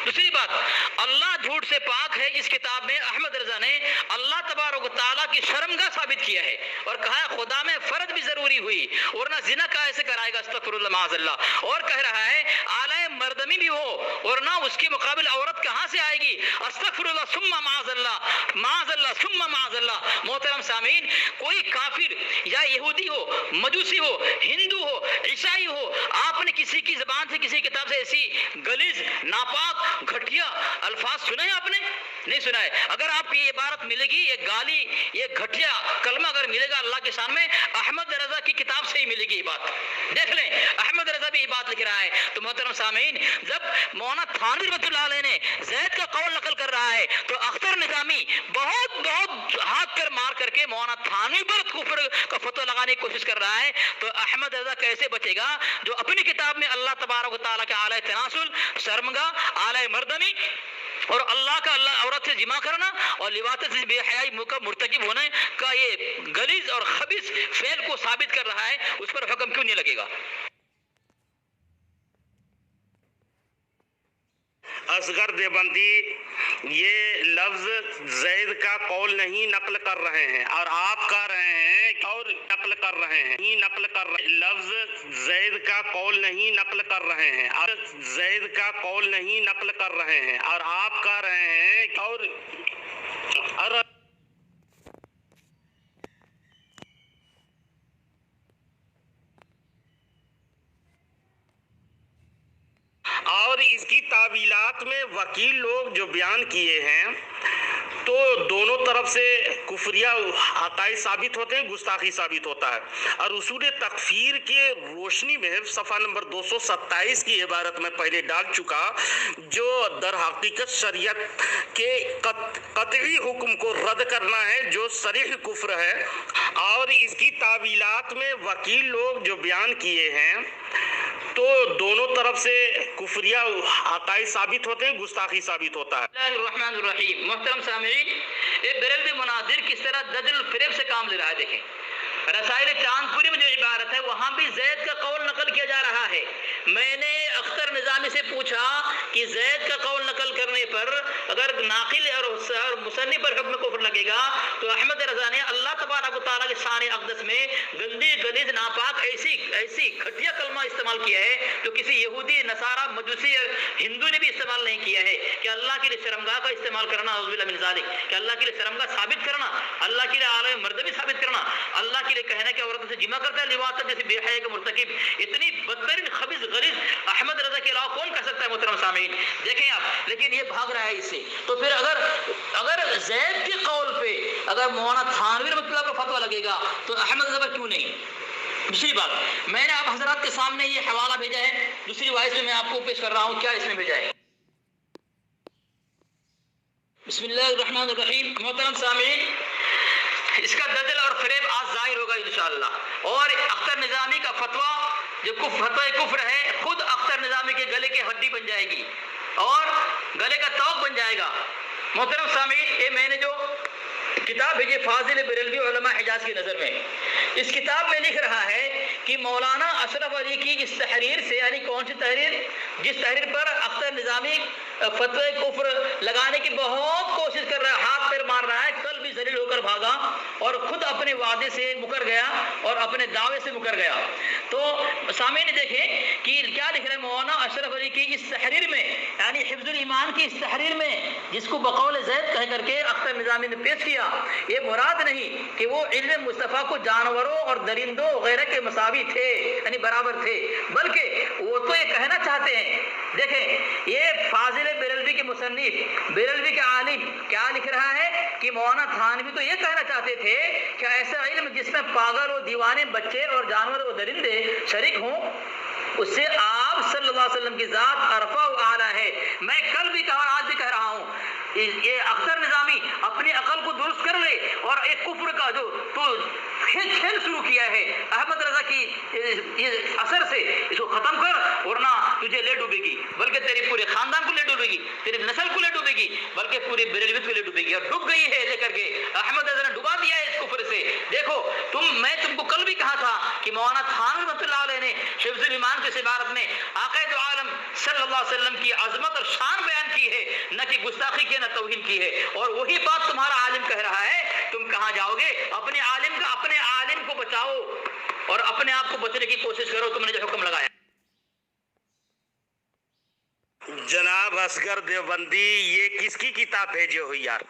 دوسری بات، اللہ جھوٹ سے پاک ہے، اس کتاب میں احمد رضا نے اللہ تبارک و تعالیٰ کی شرمگاہ ثابت کیا ہے، اور کہا ہے خدا میں فرد بھی ضروری ہوئی، ورنہ زنا کیسے کرائے گا، استغفر اللہ معاذ اللہ، اور کہہ رہا ہے اعلی مردمی بھی ہو ورنہ اس کے مقابل عورت کہاں سے آئے گی، استغفر اللہ ثم معاذ اللہ ثم معاذ اللہ۔ محترم سامعین، کوئی کافر یا یہودی ہو، مجوسی ہو، ہندو ہو، عیسائی ہو، آپ نے کسی کی زبان سے کسی کتاب سے ایسی غلیظ ناپاک گھٹیا الفاظ سنے آپ نے؟ نہیں سنا ہے۔ اگر آپ کی یہ عبارت ملے گی، یہ گالی، یہ گھٹیا کلمہ اگر ملے گا اللہ کے سامنے، احمد رضا کی کتاب سے ہی ملے گی یہ بات، دیکھ لیں احمد رضا بھی یہ بات لکھ رہا ہے۔ تو محترم سامعین، جب مولانا تھانوی رحمۃ اللہ علیہ نے زید کا قول نقل کر رہا ہے تو اختر نظامی بہت ہاتھ کر مار کر کے مولانا تھانوی پر کفر کا فتویٰ لگانے کی کوشش کر رہا ہے، تو احمد رضا کیسے بچے گا جو اپنی کتاب میں اللہ تبارک و تعالیٰ کے اعلی تناسل، شرمگاہ، اعلی مردمی اور اللہ عورت سے جمع کرنا اور لواطت سے بے حیائی مرتکب ہونے کا یہ غلیظ اور خبیث فعل کو ثابت کر رہا ہے، اس پر حکم کیوں نہیں لگے گا؟ اصغر دیوبندی یہ لفظ زید کا قول نہیں نقل کر رہے ہیں، اور آپ کہہ رہے ہیں اور نقل کر رہے ہیں، لفظ زید کا قول نہیں نقل کر رہے ہیں، زید کا قول نہیں نقل کر رہے ہیں، اور آپ کہہ رہے ہیں اور اس کی تعویلات میں وکیل لوگ جو بیان کیے ہیں تو دونوں طرف سے کفریہ عقائد ثابت ہوتے ہیں، گستاخی ثابت ہوتا ہے، اور اصول تکفیر کے روشنی میں صفحہ نمبر 227 کی عبارت میں پہلے ڈال چکا، جو در حقیقت شریعت کے قطعی حکم کو رد کرنا ہے جو صریح کفر ہے، اور اس کی تعویلات میں وکیل لوگ جو بیان کیے ہیں تو دونوں طرف سے کفریہ عقائد ثابت ہوتے ہیں، گستاخی ثابت ہوتا ہے۔ اللہ الرحمن الرحیم۔ محترم سامعین، یہ بریلوی مناظر کس طرح دجل الفریب سے کام لے رہا ہے، دیکھیں رسائل چاندپوری میں جو عبارت ہے وہاں بھی زید کا قول نقل کیا جا رہا ہے. میں نے اختر نظامی سے پوچھا کہ زید کا قول نقل کرنے پر اگر ناقل اور مصنف پر حکم کفر لگے گا تو احمد رضا نے اللہ تبارک و تعالیٰ کے شان اقدس میں گندی غلیظ ناپاک ایسی گھٹیا کلمہ استعمال کیا ہے تو کسی یہودی نصارہ مجوسی اور ہندو نے بھی استعمال نہیں کیا ہے کہ اللہ کے لیے شرمگاہ کا استعمال کرنا اعوذ باللہ من ذالک، کہ اللہ کے لیے شرمگاہ ثابت کرنا، اللہ کے لیے عالم مردبی ثابت کرنا، اللہ کے لیے کہنا کہ عورت سے جمع کرتا ہے لواط جیسے بے حیا کا مرتکب. اتنی بدترین خبیث غلیظ احمد رضا کے علاوہ کون کہہ سکتا ہے محترم سامعین؟ دیکھیں آپ، لیکن یہ بھاگ رہا ہے اس سے. تو پھر اگر زید کے قول پہ اگر مولانا تھانوی رحمۃ اللہ کا فتویٰ لگے گا تو احمد رضا کیوں نہیں؟ دوسری بات، میں نے آپ حضرات کے سامنے یہ حوالہ بھیجا ہے، دوسری وائس میں آپ کو پیش کر رہا ہوں. کیا اس میں بھیجا ہے؟ بسم اللہ الرحمن الرحیم. محترم سامعین، اس کا دجل اور فریب آج ظاہر ہوگا انشاءاللہ. اور اختر نظامی کا فتویٰ جو فتویٰ کفر ہے، خود اختر نظامی کے گلے کی ہڈی بن جائے گی اور گلے کا توق بن جائے گا. محترم سامعین، یہ میں نے جو کتاب بھیجی فاضل بریلوی علماء حجاز کی نظر میں، اس کتاب میں لکھ رہا ہے کہ مولانا اشرف علی کی اس تحریر سے، یعنی کون سی تحریر؟ جس تحریر پر اختر نظامی فتوی کفر لگانے کی بہت کوشش کر رہا ہے، ہاتھ پیر مار رہا ہے، کل بھی ذلیل ہو کر بھاگا اور خود اپنے وعدے سے مکر گیا اور اپنے دعوے سے مکر گیا. تو سامعین دیکھیں کہ کیا لکھ رہے ہیں مولانا اشرف علی کی اس تحریر میں، یعنی حفظ الایمان کی اس تحریر میں، جس کو بقول زید کہہ کر کے اختر نظامی نے پیش کیا. یہ مراد نہیں کہ وہ علم مصطفیٰ کو جانوروں اور درندوں وغیرہ کے مساوی تھے، یعنی برابر تھے، بلکہ وہ تو یہ کہنا چاہتے ہیں. دیکھیں یہ فاضل بریلوی کے مصنف، بریلوی کے عالم کیا لکھ رہا ہے کہ مولانا تھانوی تو یہ کہنا چاہتے تھے کہ ایسا علم جس میں پاگل اور دیوانے بچے اور جانور اور درندے شریک ہوں، اس سے آپ صلی اللہ علیہ وسلم کی ذات عرفہ و اعلیٰ ہے. میں کل بھی کہا اور آج بھی کہہ رہا ہوں، یہ اختر نظامی اپنی عقل کو درست کر لے اور ایک کفر کا جو تو کھیل شروع کیا ہے احمد رضا کی اثر سے، اس کو ختم کر، ورنہ تجھے لے ڈوبے گی، بلکہ تیری پورے خاندان کو لے ڈوبے گی، تیری نسل کو لے ڈوبے گی، بلکہ پوری بریلویت کو لے ڈوبے گی. اور ڈوب گئی ہے لے کر کے، احمد رضا نے ڈوبا دیا ہے اس کفر سے. دیکھو میں تم کو کل بھی کہا تھا کہ مولانا تھانوی رحمۃ اللہ علیہ نے حفظ الایمان کی عبارت میں آقا دو عالم صلی اللہ علیہ وسلم کی عظمت اور شان بیان کی ہے، نہ کہ گستاخی کی، نہ توہین کی ہے. اور وہی بات تمہارا عالم کہہ رہا ہے. تم کہاں جاؤ گے؟ اپنے عالم کو بچاؤ اور اپنے آپ کو بچنے کی کوشش کرو. تم نے جو حکم لگایا. جناب اصغر دیوبندی، یہ کس کی کتاب بھیجے ہو یار؟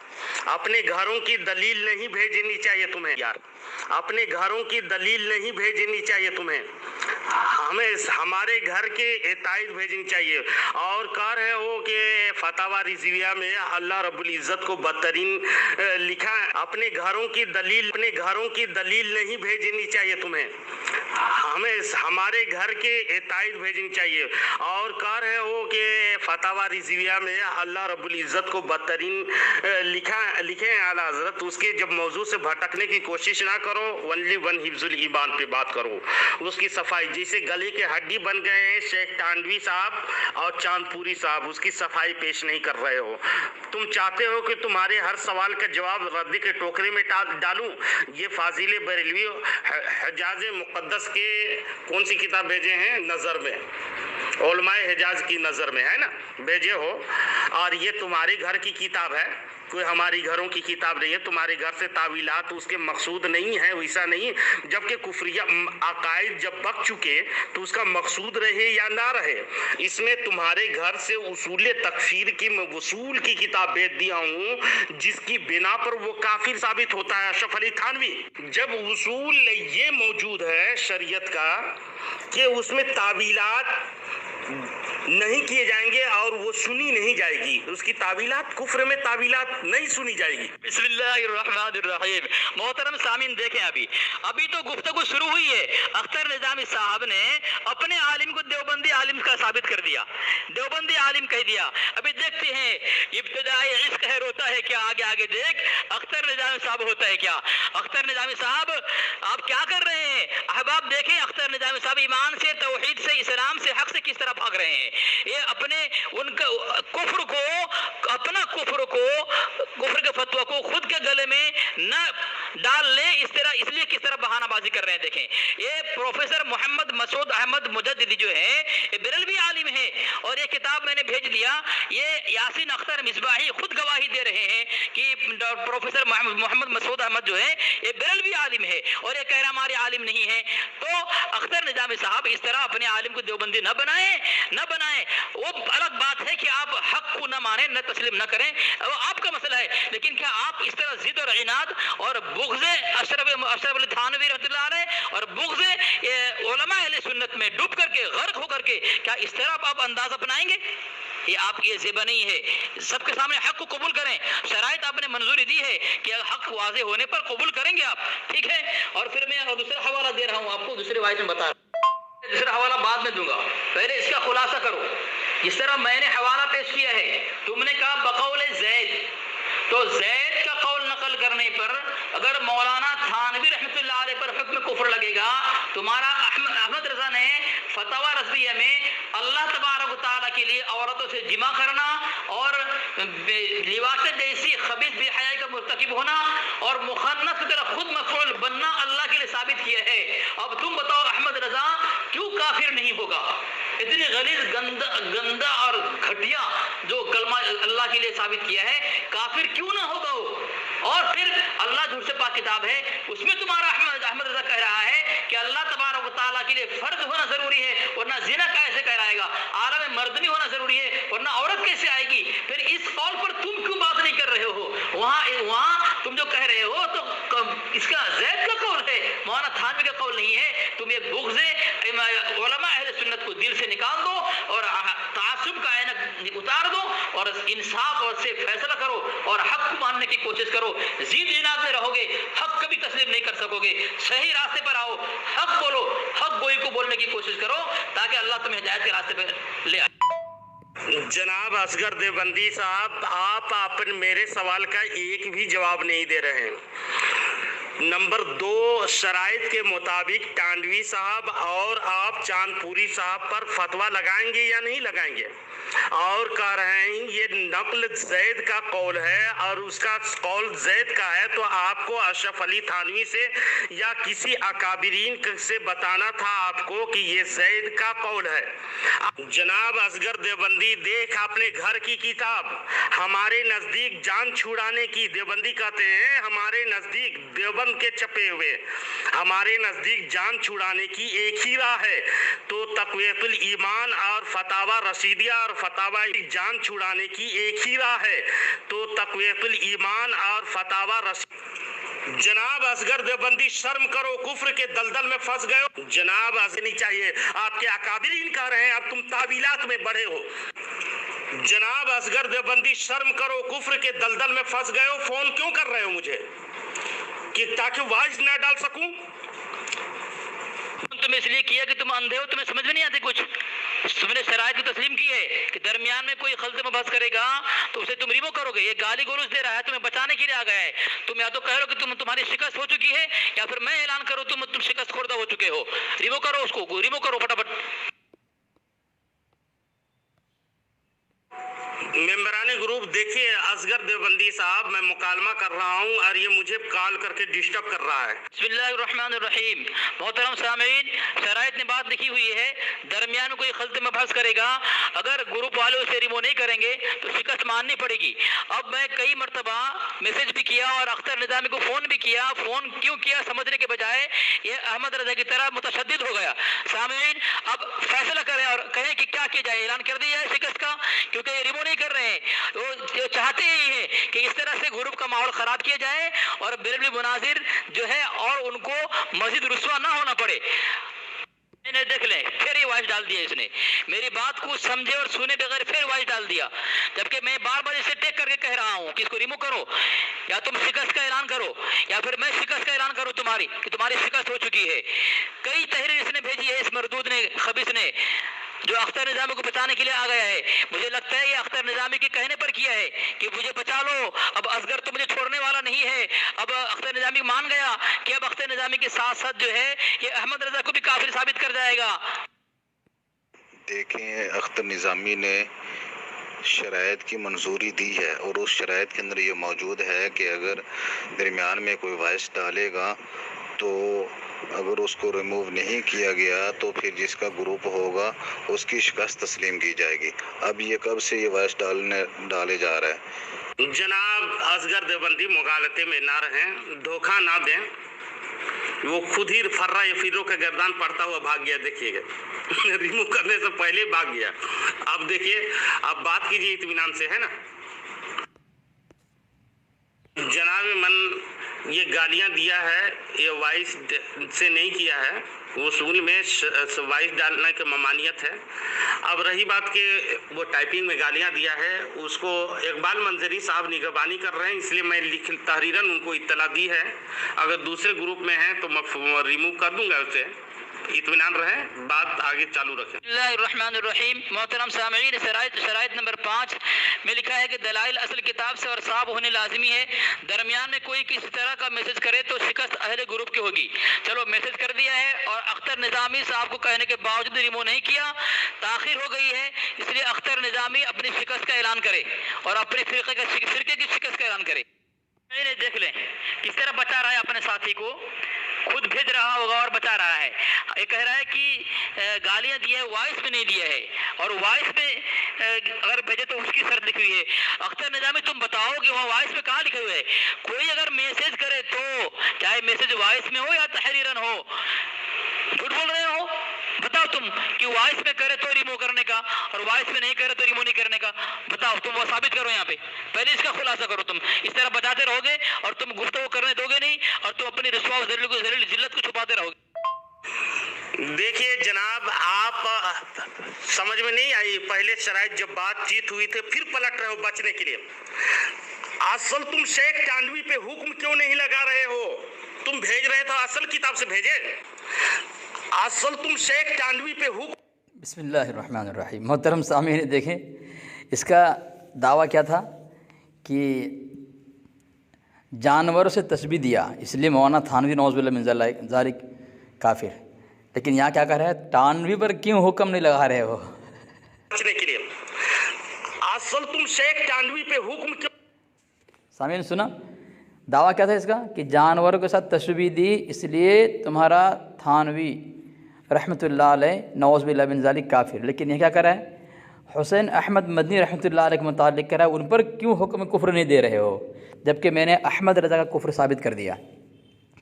اپنے گھروں کی دلیل نہیں بھیجنی چاہیے تمہیں یار، اپنے گھروں کی دلیل نہیں بھیجنی چاہیے تمہیں، ہمیں ہمارے گھر کے عقائد بھیجنی چاہیے. اور کہہ رہے ہو کہ فتاوی رضویہ میں اللہ رب العزت کو بدترین لکھا ہے. اپنے گھروں کی دلیل نہیں بھیجنی چاہیے تمہیں، ہمیں ہمارے گھر کے عقائد بھیجنی چاہیے. اور کہہ رہے ہو کہ فتاوی رضویہ میں اللہ رب العزت کو بدترین لکھے ہیں اعلیٰ حضرت. اس کے جب موضوع سے بھٹکنے کی کوشش نہ کرو، ونلی ون حفظ الایمان پہ بات کرو، اس کی صفائی. جیسے گلے کے ہڈی بن گئے ہیں شیخ تانوی صاحب اور چاندپوری صاحب، اس کی صفائی پیش نہیں کر رہے ہو. تم چاہتے ہو کہ تمہارے ہر سوال کا جواب ردی کے ٹوکرے میں ڈالوں. یہ فاضل بریلوی حجاز مقدس کے کون سی کتاب بھیجے ہیں؟ نظر میں، علماء حجاز کی نظر میں ہے نا بھیجے ہو. اور یہ تمہارے گھر کی کتاب ہے، کوئی ہماری گھروں کی کتاب نہیں ہے. تمہارے گھر سے تعویلات اس کے مقصود نہیں ہے، ویسا نہیں. جبکہ کفریہ عقائد جب بک چکے تو اس کا مقصود رہے یا نہ رہے، اس میں تمہارے گھر سے اصول تکفیر کی میں وصول کی کتاب بھیج دیا ہوں، جس کی بنا پر وہ کافر ثابت ہوتا ہے اشرف علی تھانوی. جب اصول یہ موجود ہے شریعت کا کہ اس میں تعویلات نہیں کیے جائیں گے اور وہ سنی نہیں جائے گی، اس کی تعویلات، کفر میں تعویلات نہیں سنی جائے گی. بسم اللہ الرحمن الرحیم. محترم سامعین دیکھیں، ابھی تو گفتگو شروع ہوئی ہے. اختر نظامی صاحب نے اپنے عالم کو دیوبندی عالم کا ثابت کر دیا، دیوبندی عالم کہہ دیا. ابھی دیکھتے ہیں ابتدائی عشق ہے روتا ہے کیا، آگے دیکھ اختر نظامی صاحب ہوتا ہے کیا. اختر نظامی صاحب آپ کیا کر رہے ہیں؟ احباب دیکھیں اختر نظامی صاحب ایمان سے، توحید سے، اسلام سے، حق سے کس طرح بھاگ رہے ہیں. یہ اپنے ان کا کفر کو، اپنا کفر کے فتویٰ کو خود کے گلے میں نہ ڈال لیں اس طرح، اس لیے کس طرح بہانہ بازی کر رہے ہیں. دیکھیں یہ پروفیسر محمد مسعود احمد مجددی جو ہے یہ بریلوی عالم ہے، اور یہ کتاب میں نے بھیج دیا. یہ یاسین اختر مصباحی خود گواہی دے رہے ہیں کہ پروفیسر محمد مسعود احمد جو ہے یہ بریلوی عالم ہے، اور یہ کہہ رہا ہمارے عالم نہیں ہے. تو اختر نظامی صاحب اس طرح اپنے عالم کو دیوبندی نہ بنائیں. وہ الگ بات ہے کہ آپ حق کو نہ مانیں، نہ تسلیم نہ کریں، وہ آپ کا مسئلہ ہے. لیکن کیا آپ اس طرح ضد اور عناد اور بغض اشرف علی تھانوی رحمۃ اللہ علیہ اور بغض علماء اہل سنت میں ڈوب کر کے غرق ہو کر کے کیا اس طرح آپ انداز اپنائیں گے؟ یہ آپ کی زیبا نہیں ہے. سب کے سامنے حق کو قبول کریں. شرائط آپ نے منظوری دی ہے کہ حق واضح ہونے پر قبول کریں گے آپ، ٹھیک ہے. اور پھر میں دوسرا حوالہ دے رہا ہوں آپ کو، دوسری وائس میں بتا رہا ہوں، دوسرا حوالہ بعد میں دوں گا، پہلے اس کا خلاصہ کرو. جس طرح میں نے حوالہ پیش کیا ہے، تم نے کہا بقول زید، تو زید کا قول نقل کرنے پر اگر مولانا تھانوی رحمۃ اللہ علیہ پر حکم کفر لگے گا، تمہارا احمد رضا نے فتاوی رضویہ میں اللہ تبارک و تعالیٰ کے لیے عورتوں سے جمع کرنا اور لواطت جیسی خبیث بے حیائی کا مرتکب ہونا اور مخنث کی طرح خود مفعول بننا اللہ کے لیے ثابت کیا ہے. اب تم بتاؤ احمد رضا کیوں کافر نہیں ہوگا؟ اتنی غلیظ گندا اور گھٹیا جو کلمہ اللہ کے لیے ثابت کیا ہے، کافر کیوں نہ ہوگا وہ؟ اور پھر اللہ جھوٹ سے پاک کتاب ہے، اس میں تمہارا احمد رضا کہہ رہا ہے کہ اللہ تبارک و تعالیٰ کے لیے فرد ہونا ضروری ہے، ورنہ زنا کیسے کہلائے گا؟ عالم مردنی ہونا ضروری ہے، ورنہ عورت کیسے آئے گی؟ پھر اس قول پر تم کیوں بات نہیں کر رہے ہو؟ وہاں تم جو کہہ رہے ہو تو اس کا زید کا قول ہے، مولانا تھانوی کا قول نہیں ہے. تم یہ بغض علماء اہل سنت کو دل سے نکال دو اور تعصب کا عینک اتار دو اور انصاف اور سے فیصلہ کرو اور حق کو ماننے کی کوشش کرو. ضد عناد میں رہو گے حق کبھی تسلیم نہیں کر سکو گے. صحیح راستے پر آؤ، حق بولو، حق گوئی کو بولنے کی کوشش کرو تاکہ اللہ تمہیں ہدایت کے راستے پہ لے آئے. جناب اصغر دیوبندی صاحب، آپ میرے سوال کا ایک بھی جواب نہیں دے رہے ہیں. نمبر 2، شرائط کے مطابق ٹانڈوی صاحب اور آپ چاند پوری صاحب پر فتویٰ لگائیں گے یا نہیں لگائیں گے؟ اور کہہ رہے ہیں یہ نقل زید کا قول ہے اور اس کا قول زید کا ہے، تو آپ کو اشرف علی تھانوی سے یا کسی اکابرین سے بتانا تھا آپ کو کہ یہ زید کا قول ہے. جناب اصغر دیوبندی، دیکھ اپنے گھر کی کتاب. ہمارے نزدیک جان چھڑانے کی، دیوبندی کہتے ہیں ہمارے نزدیک دیوبند کے چھپے ہوئے، ہمارے نزدیک جان چھڑانے کی ایک ہی راہ ہے، تو تقویت الایمان اور فتاوی رشیدیہ اور فتاوی جان چھڑانے کی ایک ہی راہ ہے، تو تقویت الایمان اور فتاوی رشیدیہ. جناب اصغر دیوبندی، شرم کرو، کفر کے دلدل میں پھنس گئے ہو. جناب ایسے نہیں چاہیے، آپ کے اکابرین کہہ رہے ہیں اب تم تعویلات میں بڑھے ہو. جناب اصغر دیوبندی، شرم کرو، کفر کے دلدل میں پھنس گئے ہو. فون کیوں کر رہے ہو مجھے کہ تاکہ وائس نہ ڈال سکوں؟ تم اس لیے کیا کہ تم اندھے ہو، تمہیں سمجھ میں نہیں آتی کچھ. تم نے شرائط کو تسلیم کی ہے کہ درمیان میں کوئی خلط میں بحث کرے گا تو اسے تم ریمو کرو گے. یہ گالی گلوچ دے رہا ہے، تمہیں بچانے کے لیے آ گیا ہے. تم یا تو کہہ رہو کہ تمہاری شکست ہو چکی ہے، یا پھر میں اعلان کروں تم شکست خوردہ ہو چکے ہو. ریمو کرو اس کو، ریمو کرو فٹافٹ. ممبران گروپ دیکھیے، اصغر دیوبندی صاحب میں مکالمہ کر رہا ہوں اور یہ مجھے کال کر کے ڈسٹرب کر رہا ہے. بسم اللہ الرحمن الرحیم. محترم سامعین، شرائط نے بات لکھی ہوئی ہے، درمیان میں کوئی خلط میں بحث کرے گا، اگر گروپ والے اسے ریمو نہیں کریں گے تو شکست ماننی پڑے گی. اب میں کئی مرتبہ میسج بھی کیا اور اختر نظامی کو فون بھی کیا. فون کیوں کیا سمجھنے کے بجائے یہ احمد رضا کی طرح متشدد ہو گیا. سامعین اب فیصلہ کریں اور کہیں کہ کیا کیا جائے. اعلان کر دیا جائے شکست کا، کیونکہ یہ ریمو نہیں کر رہے ہیں. وہ چاہتے ہی ہیں کہ اس طرح سے گروپ کا ماحول خراب کیا جائے اور بریلوی مناظر جو ہے اور ان کو مزید رسوا نہ ہونا پڑے. دیکھ لیں، پھر یہ وائس ڈال دیا اس نے، میری بات کو سمجھے اور سنے بغیر پھر وائس ڈال دیا، جبکہ میں بار بار اسے ٹیک کر کے کہہ رہا ہوں کہ اس کو ریمو کرو یا تم شکست کا اعلان کرو یا پھر میں شکست کا اعلان کروں تمہاری کہ تمہاری شکست ہو چکی ہے. کئی تحریر اس نے بھیجی ہے، اس مردود نے، خبیث نے، جو اختر نظامی کو بچانے کے لیے آ گیا ہے. مجھے لگتا ہے یہ اختر نظامی کے کہنے پر کیا ہے کہ مجھے بچا لو، اب اصغر تو مجھے چھوڑنے والا نہیں ہے. اب اختر نظامی مان گیا کہ اب اختر نظامی کے ساتھ ساتھ جو ہے یہ احمد رضا کو بھی کافر ثابت کر جائے گا. دیکھیں، اختر نظامی نے شرائط کی منظوری دی ہے اور اس شرائط کے اندر یہ موجود ہے کہ اگر درمیان میں کوئی وائس ڈالے گا تو اگر اس کو ریموو نہیں کیا گیا تو پھر جس کا گروپ ہوگا اس کی شکست تسلیم کی جائے گی۔ اب یہ کب سے یہ وائس ڈالے جا رہا ہے؟ جناب اصغر دیوبندی مغالطے میں نہ رہیں، دھوکہ نہ دیں، وہ خود ہی فرہ فیرو کا گردان پڑتا ہوا بھاگ گیا، دیکھیے گا ریموو کرنے سے پہلے بھاگ گیا۔ اب دیکھیے، اب بات کیجیے اطمینان سے، ہے نا جناب من، یہ گالیاں دیا ہے، یہ وائس سے نہیں کیا ہے، اصول میں وائس ڈالنے کی ممانعت ہے۔ اب رہی بات کہ وہ ٹائپنگ میں گالیاں دیا ہے، اس کو اقبال منظری صاحب نگہبانی کر رہے ہیں، اس لیے میں تحریراً ان کو اطلاع دی ہے۔ اگر دوسرے گروپ میں ہیں تو میں ریموو کر دوں گا اسے، اطمینان رہیں، بات آگے چالو رکھیں۔ بسم اللہ الرحمن الرحیم۔ محترم سامعین، شرائط نمبر 5 میں لکھا ہے کہ دلائل اصل کتاب سے اور صاحب ہونے لازمی ہے، درمیان میں کوئی کسی طرح کا میسج کرے تو شکست اہل گروپ کی ہوگی۔ چلو میسج کر دیا ہے اور اختر نظامی صاحب کو کہنے کے باوجود ریموو نہیں کیا، تاخیر ہو گئی ہے، اس لیے اختر نظامی اپنی شکست کا اعلان کرے اور اپنے فرقے کی شکست کا اعلان کرے۔ دیکھ لیں کس طرح بچا رہا ہے اپنے ساتھی کو، خود بھیج رہا ہوگا اور بچا رہا ہے۔ یہ کہہ رہا ہے کہ گالیاں دی ہے، وائس میں نہیں دیا ہے، اور وائس میں اگر بھیجے تو اس کی شرط لکھی ہوئی ہے۔ اختر نظامی تم بتاؤ کہ وہاں وائس میں کہاں لکھے ہوئے ہے؟ کوئی اگر میسج کرے تو چاہے میسج وائس میں ہو یا تحریراً ہو، جھوٹ بول رہے ہو؟ بتاؤ تم کہ وائس میں کرے تو ریموو کرنے کا اور وائس میں نہیں کرے تو ریموو نہیں کرنے کا، بتاؤ تم، وہ ثابت کرو یہاں پہ، پہلے اس کا خلاصہ کرو۔ تم اس طرح بتاتے رہو گے اور تم گفتگو کرنے دو گے نہیں، اور تم اپنی رسوا و ذلت کو چھپاتے رہو گے۔ دیکھیے جناب، آپ سمجھ میں نہیں آئی، پہلے شرائط جب بات چیت ہوئی تھی پھر پلٹ رہے ہو بچنے کے لیے۔ اصل تم شیخ ٹانڈوی پہ حکم کیوں نہیں لگا رہے ہو؟ تم بھیج رہے تھے اصل کتاب سے بھیجے، اصل تم شیخ ٹانڈوی پہ حکم۔ بسم اللہ الرحمن الرحیم۔ محترم سامعین، دیکھیں اس کا دعویٰ کیا تھا کہ جانوروں سے تشبیہ دیا، اس لیے مولانا تھانوی نعوذ باللہ من ذالک کافر، لیکن یہاں کیا کہہ رہا ہے؟ تھانوی پر کیوں حکم نہیں لگا رہے ہو؟ بچنے کے لیے اصل تم شیخ ٹانڈوی پہ حکم کیوں؟ سامعین سنا، دعویٰ کیا تھا اس کا کہ جانوروں کے ساتھ تشبیہ دی، اس لیے تمہارا تھانوی رحمۃ اللہ علیہ نعوذ باللہ من ذالک کافر، لیکن یہ کیا کر رہا ہے؟ حسین احمد مدنی رحمۃ اللہ علیہ کے متعلق کہہ رہا ہے ان پر کیوں حکم کفر نہیں دے رہے ہو، جبکہ میں نے احمد رضا کا کفر ثابت کر دیا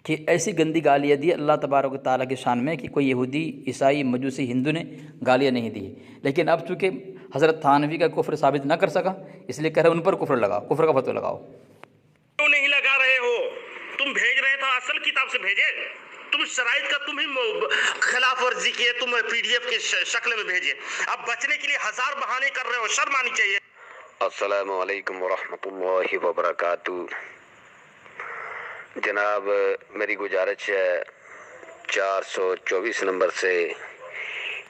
کہ ایسی گندی گالیاں دی اللہ تبارک و تعالیٰ کی شان میں کہ کوئی یہودی، عیسائی، مجوسی، ہندو نے گالیاں نہیں دی، لیکن اب چونکہ حضرت تھانوی کا کفر ثابت نہ کر سکا، اس لیے کہہ رہے ان پر کفر لگاؤ، کفر کا فتویٰ لگاؤ۔ کیوں نہیں لگا رہے ہو؟ تم بھیج رہے تھے اصل کتاب سے بھیجے، تم شرائط کا تم ہی خلاف ورزی کیے، تم پی ڈی ایف کے شکل میں بھیجے، اب بچنے کے لیے ہزار بہانے کر رہے ہو، شرم آنی چاہیے۔ السلام علیکم ورحمۃ اللہ وبرکاتہ۔ جناب میری گزارش ہے 424 نمبر سے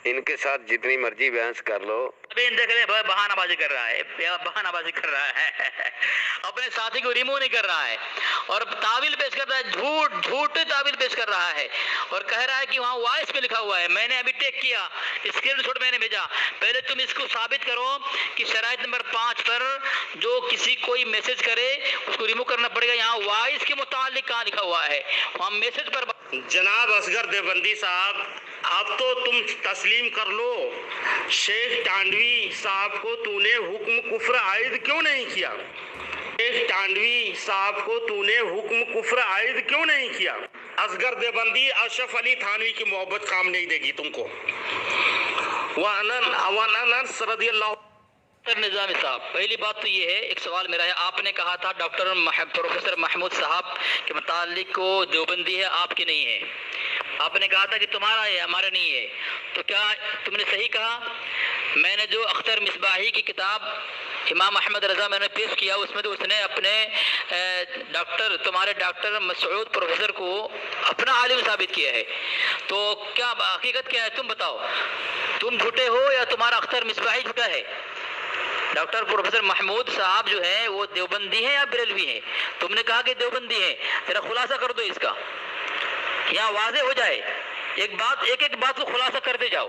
ان کے ساتھ جتنی مرضی بحث کر لو۔ ابھی دیکھ لیں بہانہ بازی کر رہا ہے، بہانہ بازی کر رہا ہے، اپنے ساتھی کو ریموو نہیں کر رہا ہے اور تعویل پیش کر رہا ہے، جھوٹ تعویل پیش کر رہا ہے اور کہہ رہا ہے کہ وہاں وائس پہ لکھا ہوا ہے۔ میں نے ابھی ٹیک کیا، اسکرین شاٹ میں نے بھیجا، پہلے تم اس کو ثابت کرو کہ شرائط نمبر 5 پر جو کسی کوئی میسج کرے اس کو ریموو کرنا پڑے گا، یہاں وائس کے متعلق کہاں لکھا ہوا ہے؟ وہاں میسج پر جناب اصغر دیوبندی صاحب، اب تو تم تسلیم کر لو، شیخ ٹانڈوی صاحب کو تو نے حکم کفر عائد کیوں نہیں کیا؟ شیخ ٹانڈوی صاحب کو تو نے حکم کفر عائد کیوں نہیں کیا؟ اصغر دیوبندی، اشرف علی تھانوی کی محبت کام نہیں دے گی تم کو۔ وانس رضی اللہ نظامی صاحب، پہلی بات تو یہ ہے، ایک سوال میرا ہے، آپ نے کہا تھا ڈاکٹر پروفیسر محمود صاحب کے متعلق کو دیوبندی ہے، آپ کی نہیں ہے، آپ نے کہا تھا کہ تمہارا ہے ہمارا نہیں ہے، تو کیا تم نے صحیح کہا؟ میں نے جو اختر مصباحی کی کتاب امام احمد رضا میں نے پیش کیا، اس میں تو اس نے اپنے تمہارے ڈاکٹر مسعود پروفیسر کو اپنا عالم ثابت کیا ہے، تو کیا حقیقت کیا ہے؟ تم بتاؤ، تم جھوٹے ہو یا تمہارا اختر مصباحی جھوٹا ہے؟ ڈاکٹر پروفیسر محمود صاحب جو ہیں وہ دیوبندی ہیں یا بریلوی ہیں؟ تم نے کہا کہ دیوبندی ہیں، ذرا خلاصہ کر دو اس کا، یہاں واضح ہو جائے، ایک ایک بات کو خلاصہ کرتے جاؤ۔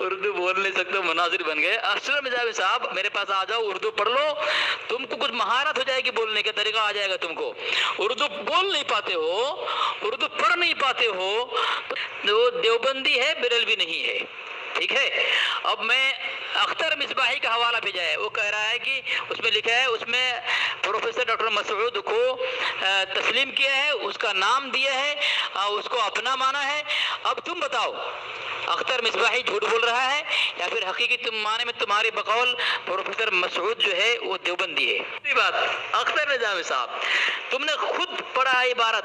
اردو بول نہیں سکتے مناظر بن گئے. اشرف نظامی صاحب میرے پاس آ جاؤ, اردو پڑھ لو, تم کو کچھ مہارت ہو جائے گی, بولنے کا طریقہ آ جائے گا تم کو. اردو بول نہیں پاتے ہو, اردو پڑھ نہیں پاتے ہو, تو دیوبندی ہے بریلوی نہیں ہے. ٹھیک ہے. اب میں اختر مصباحی کا حوالہ بھیجا ہے, وہ کہہ رہا ہے کہ اس میں لکھا ہے, اس میں پروفیسر ڈاکٹر مسعود کو تسلیم کیا ہے, اس کا نام دیا ہے, اس کو اپنا مانا ہے. اب تم بتاؤ اختر مصباحی جھوٹ بول رہا ہے یا پھر حقیقی معنی میں تمہاری بقول پروفیسر مسعود جو ہے وہ دیوبندی ہے. دوسری بات, اختر نظامی صاحب تم نے خود پڑھا ہے عبارت,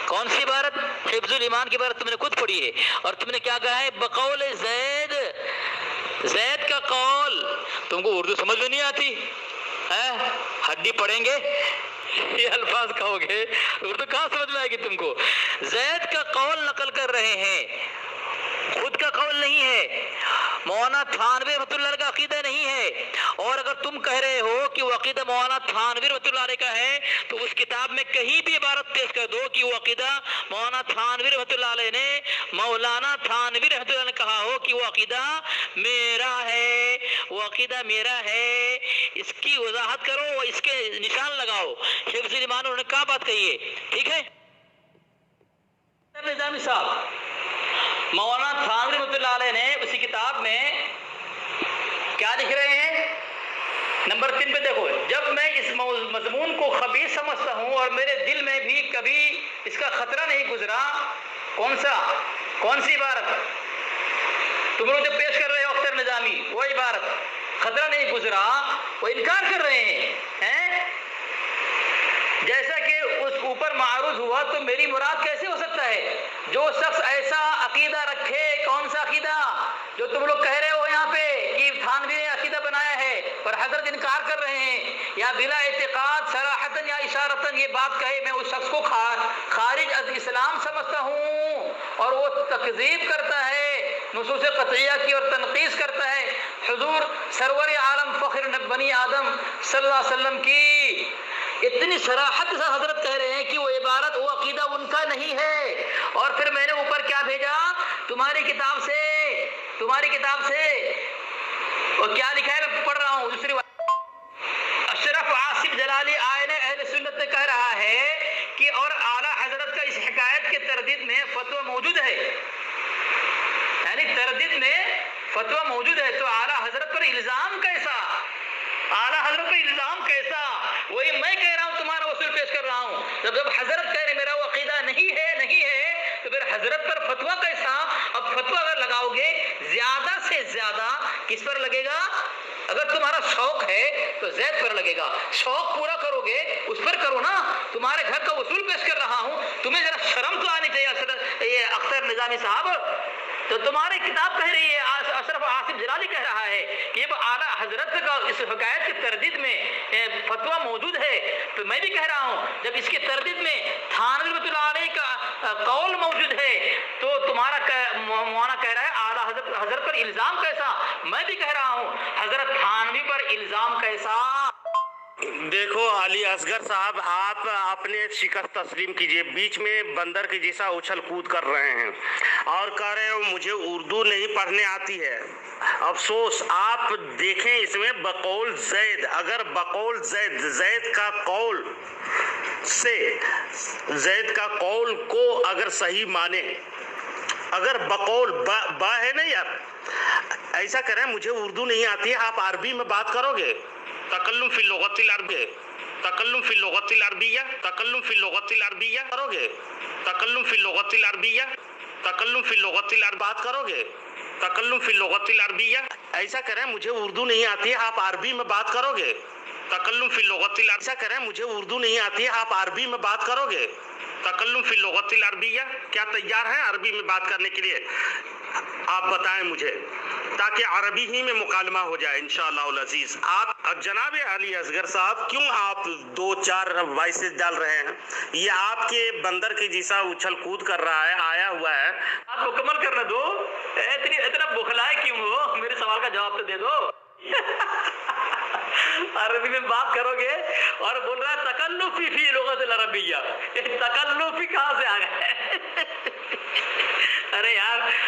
کون سی عبارت؟ حفظ الایمان کی عبارت تم نے خود پڑھی ہے, اور تم نے کیا کہا ہے؟ بقول زید, زید کا قول. تم کو اردو سمجھ میں نہیں آتی, ہڈی پڑھیں گے یہ الفاظ کہو گے, اردو کہاں سمجھ میں آئے گی تم کو؟ زید کا قول نقل کر رہے ہیں, خود کا قول نہیں ہے. مولانا تھانوی رحمۃ اللہ علیہ کا عقیدہ نہیں ہے. اور اگر تم کہہ رہے ہو کہ وہ عقیدہ مولانا تھانوی رحمۃ اللہ علیہ کا ہے, تو اس کتاب میں کہیں بھی عبارت پیش کر دو کہ وہ عقیدہ مولانا تھانوی رحمۃ اللہ علیہ نے, مولانا تھانوی رحمۃ اللہ نے کہا ہو کہ وہ عقیدہ میرا ہے, وہ عقیدہ میرا ہے. اس کی وضاحت کرو, اس کے نشان لگاؤ. حفظ الایمان انہوں نے کہا بات کہی ہے. ٹھیک ہے. نظامی صاحب مولانا تھانوی رحمۃ اللہ علیہ نے اسی کتاب میں کیا لکھ رہے ہیں؟ نمبر 3 پہ دیکھو, جب میں اس مضمون کو خبیث سمجھتا ہوں اور میرے دل میں بھی کبھی اس کا خطرہ نہیں گزرا. کون سی عبارت تم لوگ جب پیش کر رہے ہو اختر نظامی, وہ عبارت خطرہ نہیں گزرا, وہ انکار کر رہے ہیں. جیسا کہ اس اوپر معروض ہوا, تو میری مراد کیسے ہو سکتا ہے؟ جو شخص ایسا عقیدہ رکھے, کون سا عقیدہ جو تم لوگ کہہ رہے ہو یہاں پہ کہ تھانوی نے عقیدہ بنایا ہے, پر حضرت انکار کر رہے ہیں, یا بلا اعتقاد صراحتاً یا اشارتاً یہ بات کہے, میں اس شخص کو خارج از اسلام سمجھتا ہوں, اور وہ تکذیب کرتا ہے, نصوص قطعیہ کی اور تنقیص کرتا ہے حضور سرور عالم فخر بنی آدم صلی اللہ علیہ وسلم کی. اتنی صراحت سے حضرت کہہ رہے ہیں کہ وہ عبارت, وہ عقیدہ ان کا نہیں ہے. اور پھر میں نے اوپر کیا بھیجا تمہاری کتاب سے, اور کیا لکھا ہے میں پڑھ رہا ہوں. دوسری بات, اشرف آصف جلالی آئین اہل سنت نے کہہ رہا ہے کہ اور اعلیٰ حضرت کا اس حکایت کے تردید میں فتویٰ موجود ہے, یعنی تردید میں فتویٰ موجود ہے. تو اعلیٰ حضرت پر الزام کیسا, اعلیٰ حضرت پر الزام کیسا؟ وہی میں کہہ رہا ہوں, تمہارا وصول پیش کر رہا ہوں. جب حضرت کہہ رہے میرا وہ عقیدہ نہیں ہے, تو پھر حضرت پر فتویٰ کیسا؟ اب فتویٰ اگر لگاؤ گے زیادہ سے زیادہ کس پر لگے گا؟ اگر تمہارا شوق ہے تو زید پر لگے گا. شوق پورا کرو گے اس پر کرو نا. تمہارے گھر کا وصول پیش کر رہا ہوں, تمہیں ذرا شرم تو آنی چاہیے. یہ اختر نظامی صاحب, تو تمہاری کتاب کہہ رہی ہے, اشرف آصف جلالی کہہ رہا ہے کہ یہ اعلیٰ حضرت کا اس حکایت کی تردید میں فتویٰ موجود ہے. تو میں بھی کہہ رہا ہوں جب اس کی تردید میں تھانوی رحمۃ اللہ علیہ کا قول موجود ہے, تو تمہارا مولانا کہہ رہا ہے اعلیٰ حضرت پر الزام کیسا؟ میں بھی کہہ رہا ہوں حضرت تھانوی پر الزام کیسا؟ دیکھو علی اصغر صاحب, آپ اپنے شکست تسلیم کیجئے. بیچ میں بندر کے جیسا اچھل کود کر رہے ہیں اور کہہ رہے ہو مجھے اردو نہیں پڑھنے آتی ہے. افسوس, آپ دیکھیں اس میں بقول زید, اگر بقول زید کا قول سے, زید کا قول کو اگر صحیح مانے, اگر بقول با ہے نا یار, ایسا کریں مجھے اردو نہیں آتی ہے, آپ عربی میں بات کرو گے. تکلم فی اللغت العربیہ, تکلم فی اللغت العربیہ, تکلم فی اللغت العربیہ کرو گے. تکلم فی اللغت العربیہ, تکلم فی اللغت العربیہ بات کرو گے. تکلم فی اللغت العربیہ, ایسا کریں مجھے اردو نہیں آتی ہے, آپ عربی میں بات کرو گے. تکلم فی اللغت العربیہ, ایسا کریں مجھے اردو نہیں آتی ہے, آپ عربی میں بات کرو گے. تکلم فی اللغت العربیہ, کیا تیار ہیں عربی میں بات کرنے کے لیے؟ آپ بتائیں مجھے, تاکہ عربی ہی میں مکالمہ ہو جائے انشاءاللہ العزیز. آپ جناب علی اصغر صاحب, کیوں آپ 2-4 وائسز ڈال رہے ہیں؟ یہ آپ کے بندر کے جیسا اچھل کود کر رہا ہے, آیا ہوا ہے. آپ مکمل کرنا دو, اتنا بخلائے کیوں ہو؟ میرے سوال کا جواب تو دے دو. عربی میں بات کرو گے اور بول رہا ہے تکلفی فی لغت العربیہ. تکلفی کہاں سے آ گئے؟ ارے یار